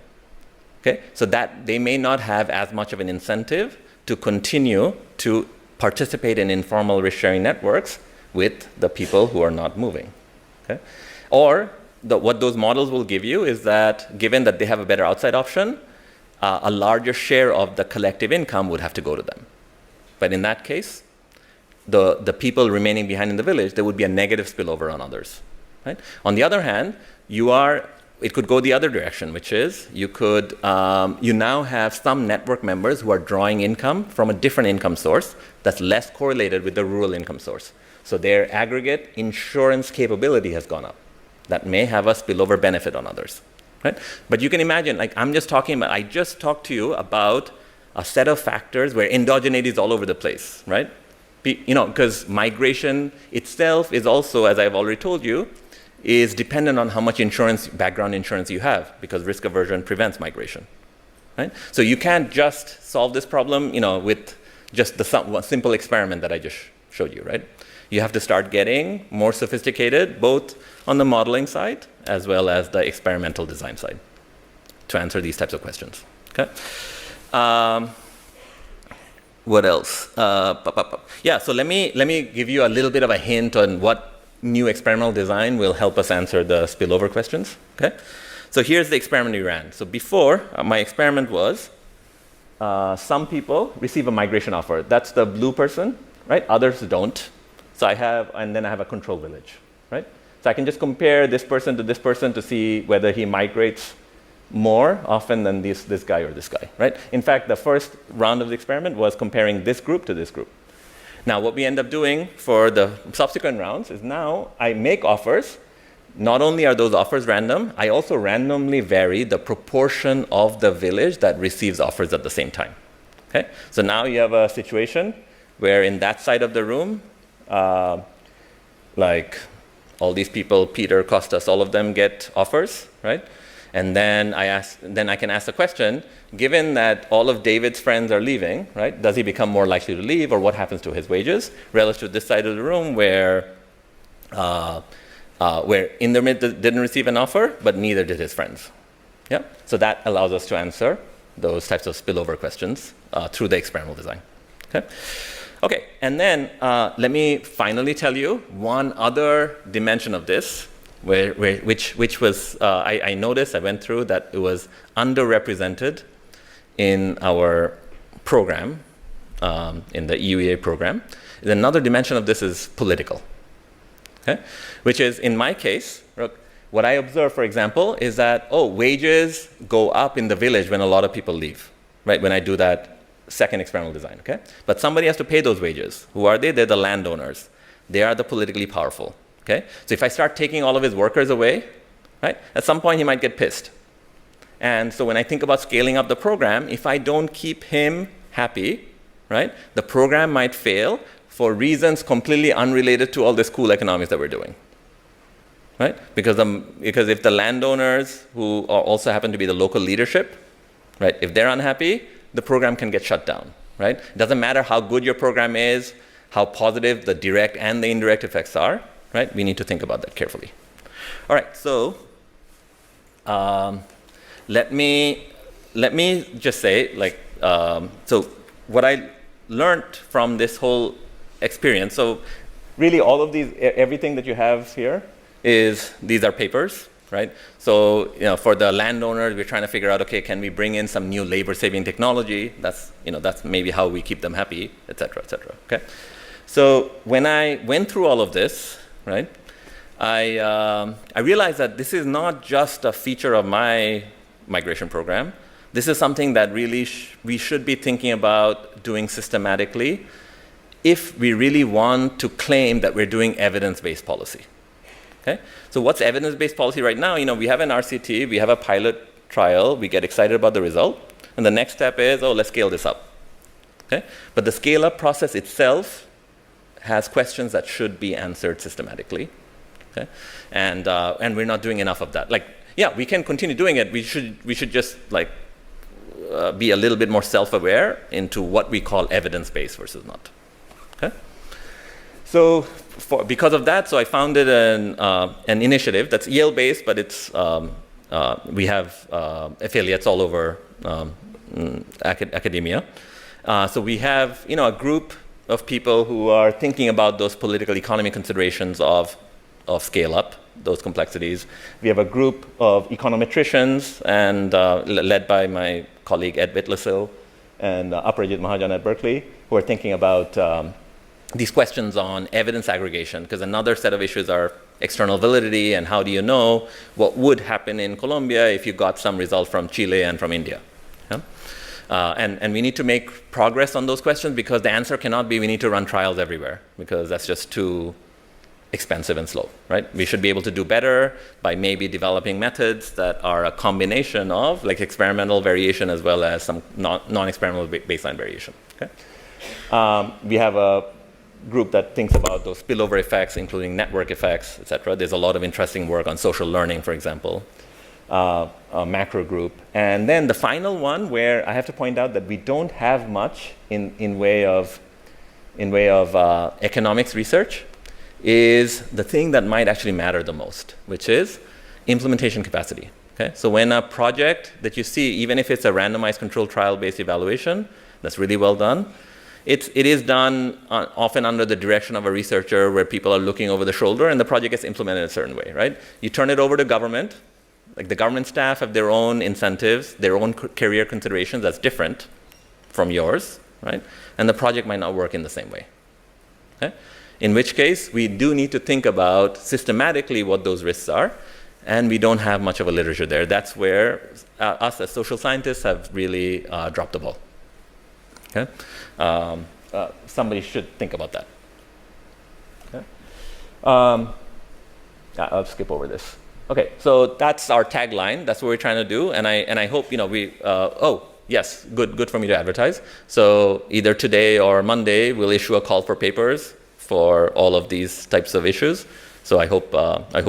Okay, so that they may not have as much of an incentive to continue to participate in informal risk-sharing networks with the people who are not moving, okay? Or what those models will give you is that given that they have a better outside option, a larger share of the collective income would have to go to them. But in that case, the people remaining behind in the village, there would be a negative spillover on others, right? On the other hand, you are it could go the other direction, which is you now have some network members who are drawing income from a different income source that's less correlated with the rural income source. So their aggregate insurance capability has gone up. That may have a spillover benefit on others, right? But you can imagine, like I just talked to you about a set of factors where endogeneity is all over the place, right? Because migration itself is also, as I've already told you, is dependent on how much background insurance you have, because risk aversion prevents migration, right? So you can't just solve this problem, with just the simple experiment that I just showed you, right? You have to start getting more sophisticated, both on the modeling side as well as the experimental design side, to answer these types of questions. Okay. What else? Yeah. So let me give you a little bit of a hint on what new experimental design will help us answer the spillover questions. Okay. So here's the experiment we ran. So before, my experiment was some people receive a migration offer. That's the blue person, right? Others don't. So and then I have a control village, right? So I can just compare this person to see whether he migrates more often than this guy or this guy, right? In fact, the first round of the experiment was comparing this group to this group. Now, what we end up doing for the subsequent rounds is now I make offers. Not only are those offers random, I also randomly vary the proportion of the village that receives offers at the same time. Okay? So now you have a situation where in that side of the room, like all these people, Peter, Costas, all of them get offers, right? And then I can ask the question, given that all of David's friends are leaving, right? Does he become more likely to leave, or what happens to his wages relative to this side of the room where Indermit didn't receive an offer, but neither did his friends. Yeah. So that allows us to answer those types of spillover questions through the experimental design. Okay. Okay, and then let me finally tell you one other dimension of this, which was, I noticed, I went through that it was underrepresented in our program, in the EUEA program. Another dimension of this is political, okay? Which is, in my case, what I observe, for example, is that, wages go up in the village when a lot of people leave, right? When I do that second experimental design, okay? But somebody has to pay those wages. Who are they? They're the landowners. They are the politically powerful, okay? So if I start taking all of his workers away, right, at some point he might get pissed. And so when I think about scaling up the program, if I don't keep him happy, right, the program might fail for reasons completely unrelated to all this cool economics that we're doing, right? Because if the landowners, who also happen to be the local leadership, right, if they're unhappy, the program can get shut down, right? It doesn't matter how good your program is, how positive the direct and the indirect effects are, right? We need to think about that carefully. All right, so let me just say, so what I learned from this whole experience, so really all of these, everything that you have here these are papers, right? So, for the landowners, we're trying to figure out, okay, can we bring in some new labor-saving technology? That's maybe how we keep them happy, et cetera, okay? So when I went through all of this, right, I realized that this is not just a feature of my migration program. This is something that really we should be thinking about doing systematically if we really want to claim that we're doing evidence-based policy. Okay? So what's evidence-based policy right now? We have an RCT, we have a pilot trial, we get excited about the result, and the next step is, let's scale this up. Okay? But the scale-up process itself has questions that should be answered systematically. Okay? And we're not doing enough of that. We can continue doing it. We should just be a little bit more self-aware into what we call evidence-based versus not. Okay? So because of that, so I founded an initiative that's Yale-based, but it's we have affiliates all over academia. So we have a group of people who are thinking about those political economy considerations of scale-up, those complexities. We have a group of econometricians and led by my colleague Ed Whitlesil and Aparajit Mahajan at Berkeley, who are thinking about these questions on evidence aggregation, because another set of issues are external validity and how do you know what would happen in Colombia if you got some result from Chile and from India. Yeah? And we need to make progress on those questions, because the answer cannot be we need to run trials everywhere, because that's just too expensive and slow, right? We should be able to do better by maybe developing methods that are a combination of like experimental variation as well as some non-experimental baseline variation. Okay? We have a group that thinks about those spillover effects, including network effects, etc. There's a lot of interesting work on social learning, for example, a macro group. And then the final one, where I have to point out that we don't have much in way of economics research, is the thing that might actually matter the most, which is implementation capacity. Okay? So when a project that you see, even if it's a randomized controlled trial-based evaluation, that's really well done, it is done often under the direction of a researcher where people are looking over the shoulder and the project gets implemented a certain way, right? You turn it over to government, like the government staff have their own incentives, their own career considerations that's different from yours, right? And the project might not work in the same way. Okay? In which case, we do need to think about systematically what those risks are, and we don't have much of a literature there. That's where us as social scientists have really dropped the ball. Okay? Somebody should think about that. Okay? I'll skip over this. Okay, so that's our tagline. That's what we're trying to do, and I hope yes, good for me to advertise. So either today or Monday, we'll issue a call for papers for all of these types of issues. So I hope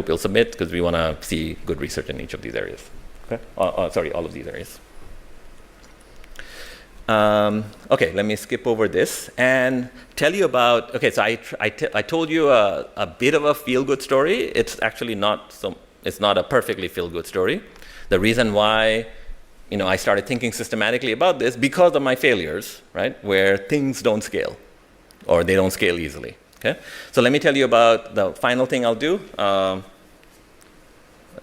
you'll submit, because we want to see good research in each of these areas. Okay? All of these areas. Okay, let me skip over this and tell you about. Okay, so I told you a bit of a feel-good story. It's actually not so. It's not a perfectly feel-good story. The reason why, I started thinking systematically about this because of my failures, right? Where things don't scale, or they don't scale easily. Okay, so let me tell you about the final thing I'll do. I've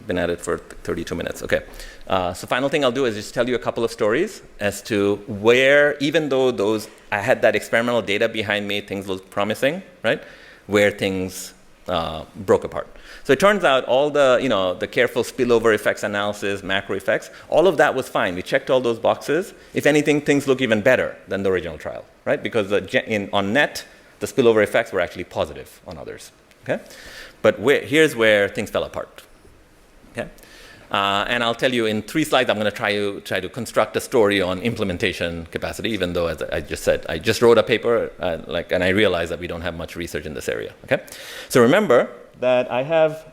been at it for 32 minutes. Okay, so final thing I'll do is just tell you a couple of stories as to where, even though I had that experimental data behind me, things looked promising, right? Where things broke apart. So it turns out all the careful spillover effects analysis, macro effects, all of that was fine. We checked all those boxes. If anything, things look even better than the original trial, right? Because on net, the spillover effects were actually positive on others. Okay, but here's where things fell apart. Okay, and I'll tell you in 3 slides. I'm going to try to construct a story on implementation capacity. Even though, as I just said, I just wrote a paper, and I realized that we don't have much research in this area. Okay, so remember that I have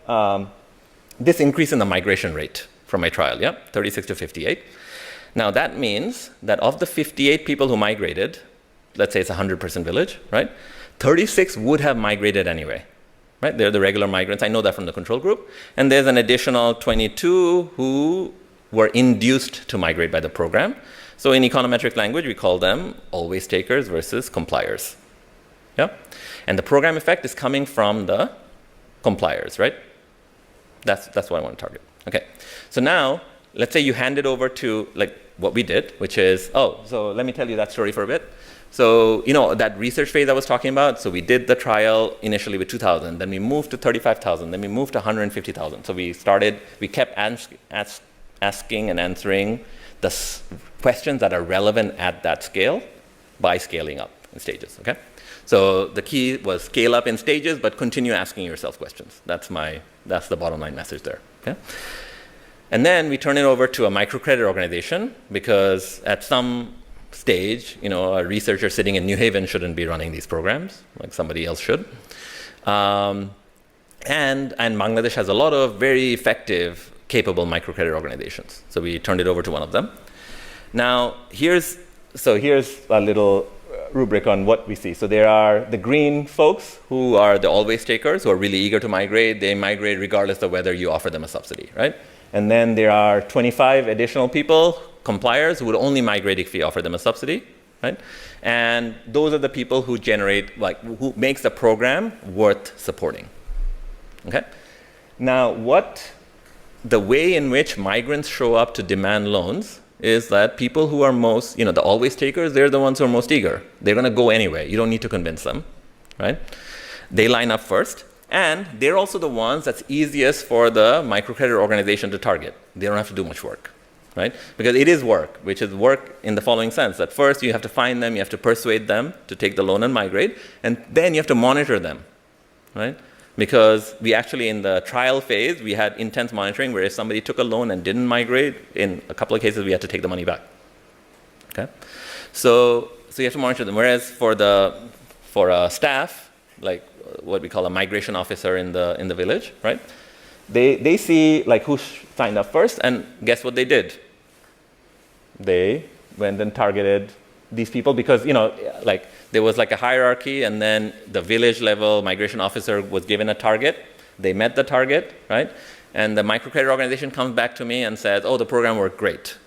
this increase in the migration rate from my trial. Yeah, 36 to 58. Now that means that of the 58 people who migrated, let's say it's a 100% village, right? 36 would have migrated anyway, right? They're the regular migrants. I know that from the control group. And there's an additional 22 who were induced to migrate by the program. So in econometric language, we call them always takers versus compliers. Yeah? And the program effect is coming from the compliers, right? That's what I want to target. Okay. So now, let's say you hand it over to what we did, which is, so let me tell you that story for a bit. So, that research phase I was talking about, so we did the trial initially with 2,000, then we moved to 35,000, then we moved to 150,000. So we kept asking and answering the questions that are relevant at that scale by scaling up in stages, okay? So the key was scale up in stages, but continue asking yourself questions. That's the bottom line message there, okay? And then we turn it over to a microcredit organization, because at some stage, a researcher sitting in New Haven shouldn't be running these programs, like somebody else should. And Bangladesh has a lot of very effective, capable microcredit organizations. So we turned it over to one of them. Now, here's a little rubric on what we see. So there are the green folks who are the always takers, who are really eager to migrate. They migrate regardless of whether you offer them a subsidy, right? And then there are 25 additional people, compliers, who would only migrate if we offer them a subsidy, right? And those are the people who who makes the program worth supporting, okay? Now, the way in which migrants show up to demand loans is that people who are most, the always takers, they're the ones who are most eager. They're going to go anyway. You don't need to convince them, right? They line up first, and they're also the ones that's easiest for the microcredit organization to target. They don't have to do much work, right? Because it is work, which is work in the following sense, that first you have to find them, you have to persuade them to take the loan and migrate, and then you have to monitor them, right? Because we actually, in the trial phase, we had intense monitoring where if somebody took a loan and didn't migrate, in a couple of cases, we had to take the money back, okay? So you have to monitor them, whereas for staff, like what we call a migration officer in the village, right? They see like who signed up first, and guess what they did? They went and targeted these people because, like there was like a hierarchy, and then the village level migration officer was given a target. They met the target, right? And the microcredit organization comes back to me and says, oh, the program worked great,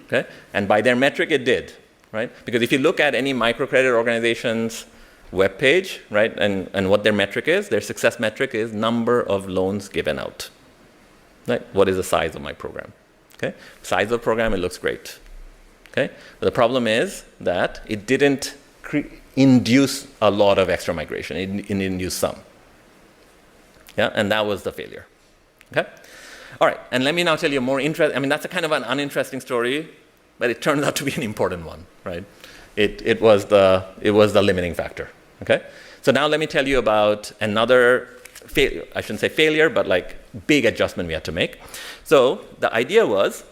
okay? And by their metric, it did, right? Because if you look at any microcredit organization's web page, right, and what their metric is, their success metric is number of loans given out. Right? What is the size of my program? Okay? Size of the program, it looks great. Okay? But the problem is that it didn't induce a lot of extra migration. It induced some. Yeah, and that was the failure. Okay? All right, and let me now tell you a more that's a kind of an uninteresting story, but it turned out to be an important one, right? It was the limiting factor. Okay, so now let me tell you about another I shouldn't say failure, but like big adjustment we had to make. So the idea was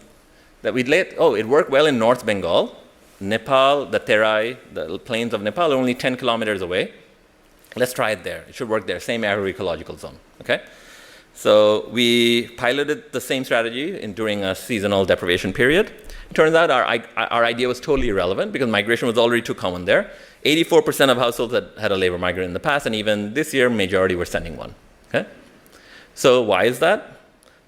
that it worked well in North Bengal. Nepal, the Terai, the plains of Nepal are only 10 kilometers away. Let's try it there. It should work there, same agroecological zone. Okay, so we piloted the same strategy during a seasonal deprivation period. It turns out our idea was totally irrelevant because migration was already too common there. 84% of households had a labor migrant in the past, and even this year, majority were sending one. Okay? So why is that?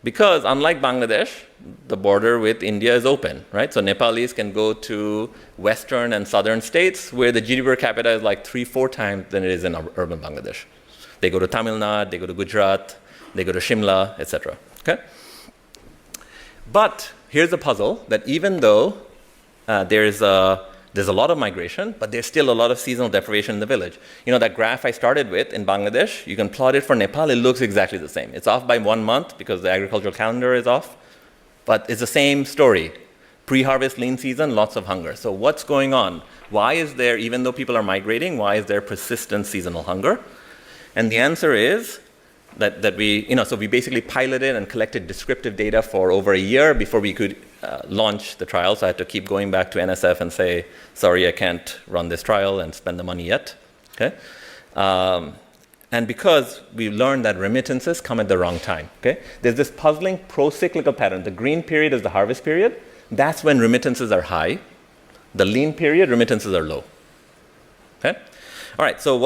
Because unlike Bangladesh, the border with India is open, right? So Nepalis can go to western and southern states where the GDP per capita is like 3-4 times than it is in urban Bangladesh. They go to Tamil Nadu, they go to Gujarat, they go to Shimla, etc. Okay? But here's the puzzle, that even though there's a lot of migration, but there's still a lot of seasonal deprivation in the village. That graph I started with in Bangladesh, you can plot it for Nepal, it looks exactly the same. It's off by 1 month because the agricultural calendar is off, but it's the same story. Pre-harvest lean season, lots of hunger. So what's going on? Why is there, even though people are migrating, why is there persistent seasonal hunger? And the answer is that we basically piloted and collected descriptive data for over a year before we could launch the trial. So I had to keep going back to NSF and say, sorry, I can't run this trial and spend the money yet. Okay? And because we learned that remittances come at the wrong time. Okay? There's this puzzling pro-cyclical pattern. The green period is the harvest period. That's when remittances are high. The lean period, remittances are low. Okay? All right, so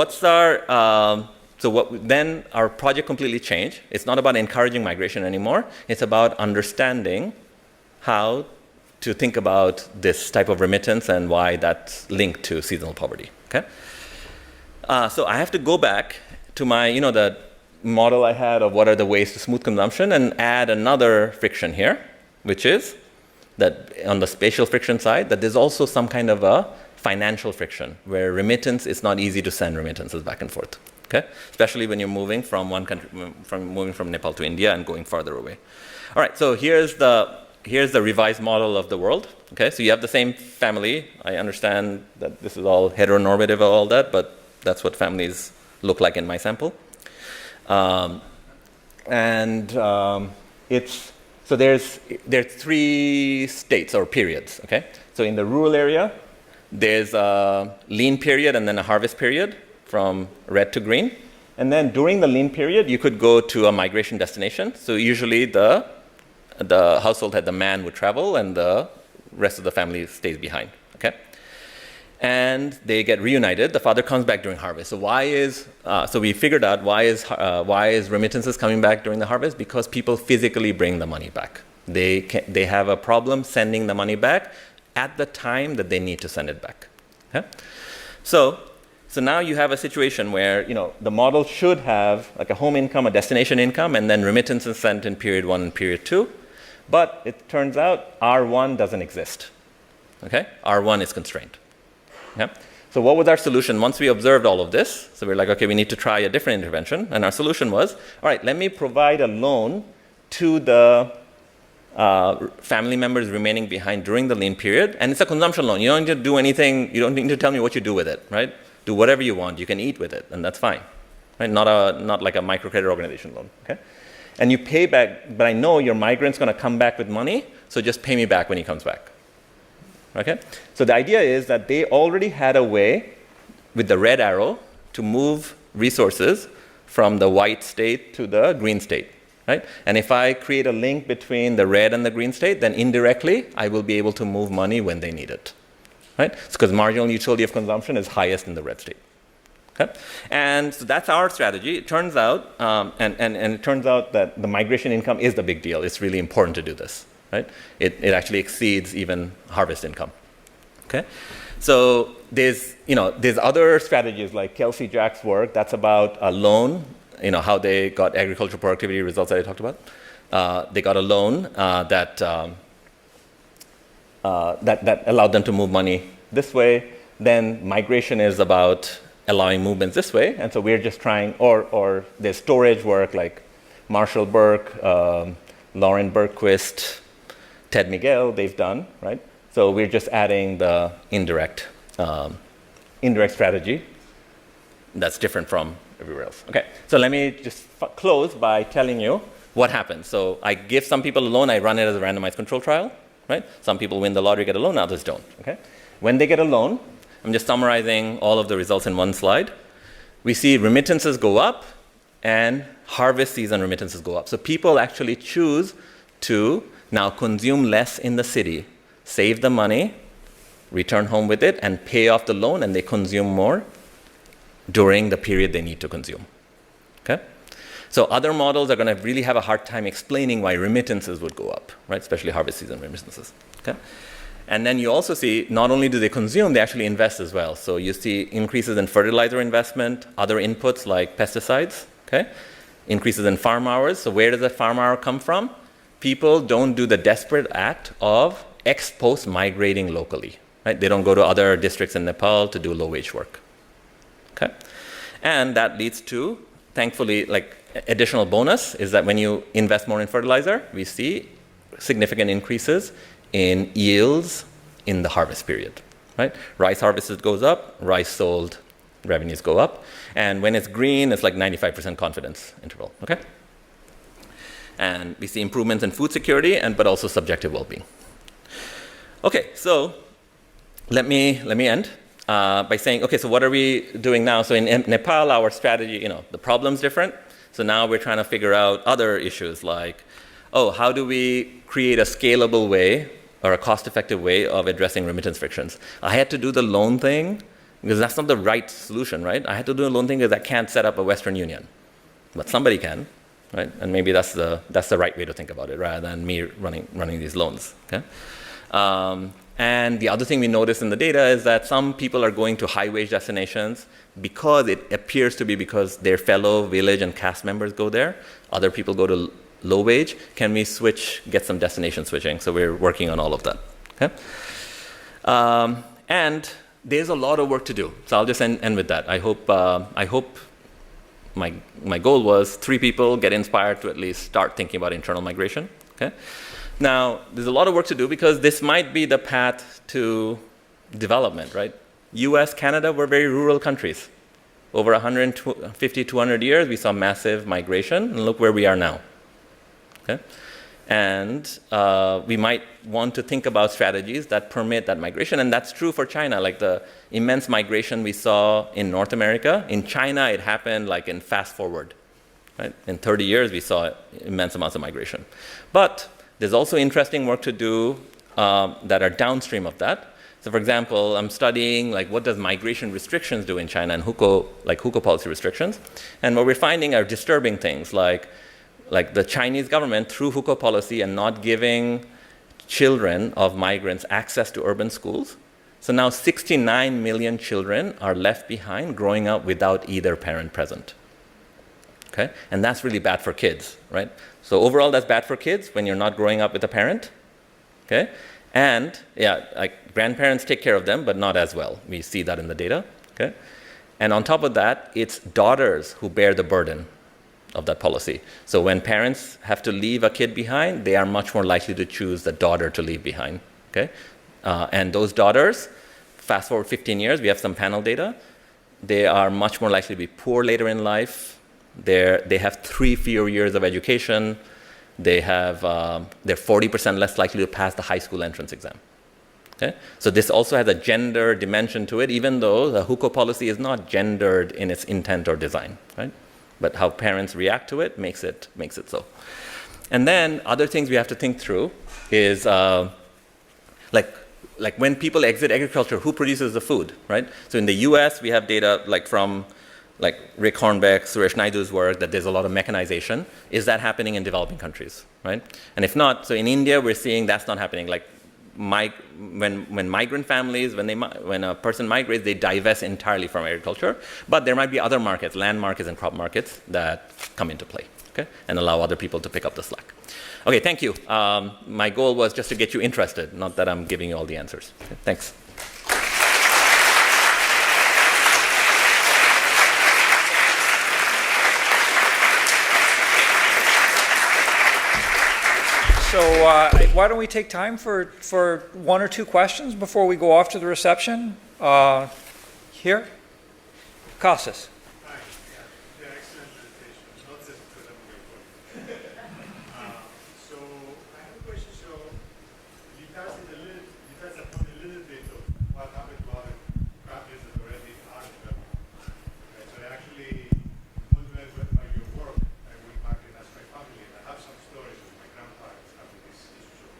then our project completely changed. It's not about encouraging migration anymore. It's about understanding how to think about this type of remittance and why that's linked to seasonal poverty. Okay. So I have to go back to my, the model I had of what are the ways to smooth consumption and add another friction here, which is that on the spatial friction side, that there's also some kind of a financial friction where remittance, it's not easy to send remittances back and forth. Okay? Especially when you're moving from one country, from Nepal to India and going farther away. All right, so here's the revised model of the world. Okay, so you have the same family. I understand that this is all heteronormative and all that, but that's what families look like in my sample. There's 3 states or periods. Okay, so in the rural area, there's a lean period and then a harvest period, from red to green. And then during the lean period, you could go to a migration destination. So usually the household head, the man would travel and the rest of the family stays behind, okay? And they get reunited. The father comes back during harvest. So so we figured out why is remittances coming back during the harvest? Because people physically bring the money back. They have a problem sending the money back at the time that they need to send it back, okay? So now you have a situation where the model should have like a home income, a destination income, and then remittances sent in period 1 and period 2. But it turns out R1 doesn't exist. Okay? R1 is constrained. Okay? So what was our solution once we observed all of this? So we're like, okay, we need to try a different intervention. And our solution was, all right, let me provide a loan to the family members remaining behind during the lien period. And it's a consumption loan. You don't need to do anything. You don't need to tell me what you do with it, right? Do whatever you want. You can eat with it, and that's fine. Right? Not like a microcredit organization loan, okay? And you pay back, but I know your migrant's going to come back with money, so just pay me back when he comes back. Okay? So the idea is that they already had a way with the red arrow to move resources from the white state to the green state, right? And if I create a link between the red and the green state, then indirectly I will be able to move money when they need it, right? It's because marginal utility of consumption is highest in the red state. Okay? And so that's our strategy. It turns out, and it turns out that the migration income is the big deal. It's really important to do this. Right? It actually exceeds even harvest income. Okay? So there's other strategies like Kelsey Jack's work. That's about a loan. How they got agricultural productivity results that I talked about. They got a loan that allowed them to move money this way. Then migration is about allowing movements this way. And so we're just trying, or there's storage work like Marshall Burke, Lauren Bergquist, Ted Miguel, they've done, right? So we're just adding the indirect strategy that's different from everywhere else. Okay, so let me just close by telling you what happens. So I give some people a loan, I run it as a randomized control trial, right? Some people win the lottery, get a loan, others don't, okay? When they get a loan, I'm just summarizing all of the results in one slide. We see remittances go up and harvest season remittances go up. So people actually choose to now consume less in the city, save the money, return home with it, and pay off the loan, and they consume more during the period they need to consume. Okay? So other models are going to really have a hard time explaining why remittances would go up, right? Especially harvest season remittances. Okay? And then you also see not only do they consume, they actually invest as well. So you see increases in fertilizer investment, other inputs like pesticides, okay? Increases in farm hours. So where does that farm hour come from? People don't do the desperate act of ex post migrating locally, right? They don't go to other districts in Nepal to do low wage work, okay? And that leads to, thankfully, like additional bonus is that when you invest more in fertilizer, we see significant increases in yields in the harvest period, right? Rice harvested goes up, rice sold revenues go up, and when it's green, it's like 95% confidence interval, okay? And we see improvements in food security, but also subjective well-being. Okay, so let me end by saying, okay, so what are we doing now? So in Nepal, our strategy, the problem's different. So now we're trying to figure out other issues like, how do we create a scalable way or a cost-effective way of addressing remittance frictions? I had to do the loan thing because that's not the right solution, right? I had to do the loan thing because I can't set up a Western Union, but somebody can. Right? And maybe that's the right way to think about it, rather than me running these loans. Okay? And the other thing we notice in the data is that some people are going to high wage destinations because it appears to be because their fellow village and caste members go there. Other people go to low wage. Can we get some destination switching? So we're working on all of that. Okay? And there's a lot of work to do. So I'll just end with that. I hope my goal was 3 people get inspired to at least start thinking about internal migration. Okay? Now, there's a lot of work to do because this might be the path to development, right? US, Canada were very rural countries. Over 150, 200 years, we saw massive migration, and look where we are now. Okay? And we might want to think about strategies that permit that migration, and that's true for China. Like the immense migration we saw in North America, in China it happened like in fast forward. Right? In 30 years we saw immense amounts of migration. But there's also interesting work to do that are downstream of that. So for example, I'm studying like what does migration restrictions do in China and hukou policy restrictions. And what we're finding are disturbing things like the Chinese government through hukou policy and not giving children of migrants access to urban schools. So now 69 million children are left behind growing up without either parent present. Okay? And that's really bad for kids, right? So overall that's bad for kids when you're not growing up with a parent. Okay? And yeah, like grandparents take care of them, but not as well. We see that in the data. Okay? And on top of that, it's daughters who bear the burden of that policy. So when parents have to leave a kid behind, they are much more likely to choose the daughter to leave behind. Okay? And those daughters, fast forward 15 years, we have some panel data, they are much more likely to be poor later in life. They have 3 fewer years of education. They're 40% less likely to pass the high school entrance exam. Okay? So this also has a gender dimension to it, even though the hukou policy is not gendered in its intent or design, right? But how parents react to it makes it so. And then other things we have to think through is like when people exit agriculture, who produces the food, right? So in the US, we have data like from like Rick Hornbeck, Suresh Naidu's work, that there's a lot of mechanization. Is that happening in developing countries, right? And if not, so in India, we're seeing that's not happening. Like when migrant families, when a person migrates, they divest entirely from agriculture. But there might be other markets, land markets and crop markets, that come into play, okay, and allow other people to pick up the slack. Okay, thank you. My goal was just to get you interested, not that I'm giving you all the answers. Okay, thanks. So why don't we take time for 1 or 2 questions before we go off to the reception? Here? Costas. Hi. Yeah, excellent presentation. Not just because I'm going So I have a question. So you touched upon a little bit of what happened to other countries that already are developed. Right? So I actually, motivated by your work, I went back and asked my family, and I have some stories of my grandparents having these issues of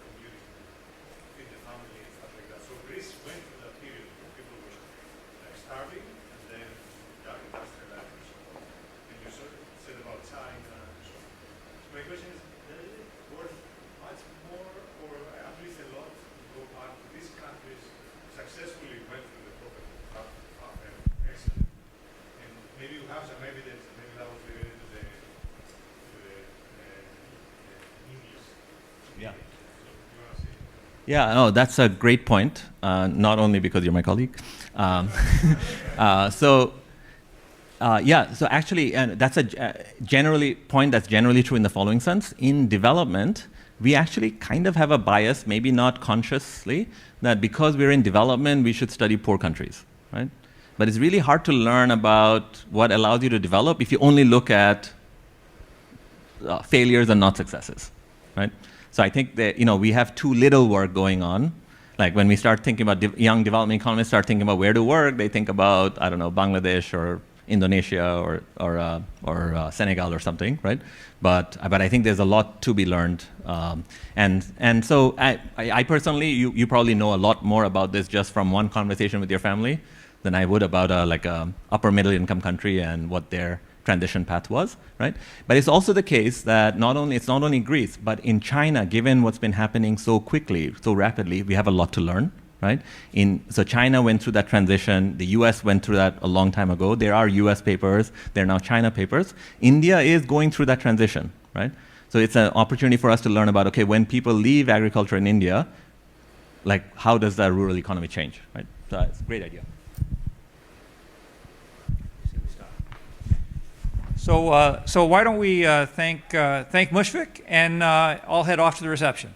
community, feed the family and stuff like that. So Greece went through that period where people were like starving, and then young industrialized and so on. And you said about China and so on. So my question is it worth much more, or at least a lot, to go back to these countries successfully went through the proper excellent? And maybe you have some evidence, and maybe that was related to the English. Yeah. So you want to say? Yeah, no, that's a great point, not only because you're my colleague. So actually, and that's a point that's generally true in the following sense. In development, we actually kind of have a bias, maybe not consciously, that because we're in development, we should study poor countries, right? But it's really hard to learn about what allows you to develop if you only look at failures and not successes, right? So I think that we have too little work going on. Like when we start thinking about young development economists start thinking about where to work, they think about, I don't know, Bangladesh or Indonesia or Senegal or something, right? But I think there's a lot to be learned, and so I personally, you probably know a lot more about this just from one conversation with your family than I would about a upper middle income country and what their transition path was, right? But it's also the case that it's not only Greece, but in China, given what's been happening so quickly, so rapidly, we have a lot to learn, right? So China went through that transition. The US went through that a long time ago. There are US papers. There are now China papers. India is going through that transition, right? So it's an opportunity for us to learn about, okay, when people leave agriculture in India, like how does the rural economy change, right? So it's a great idea. So why don't we thank Mushfiq, and I'll head off to the reception.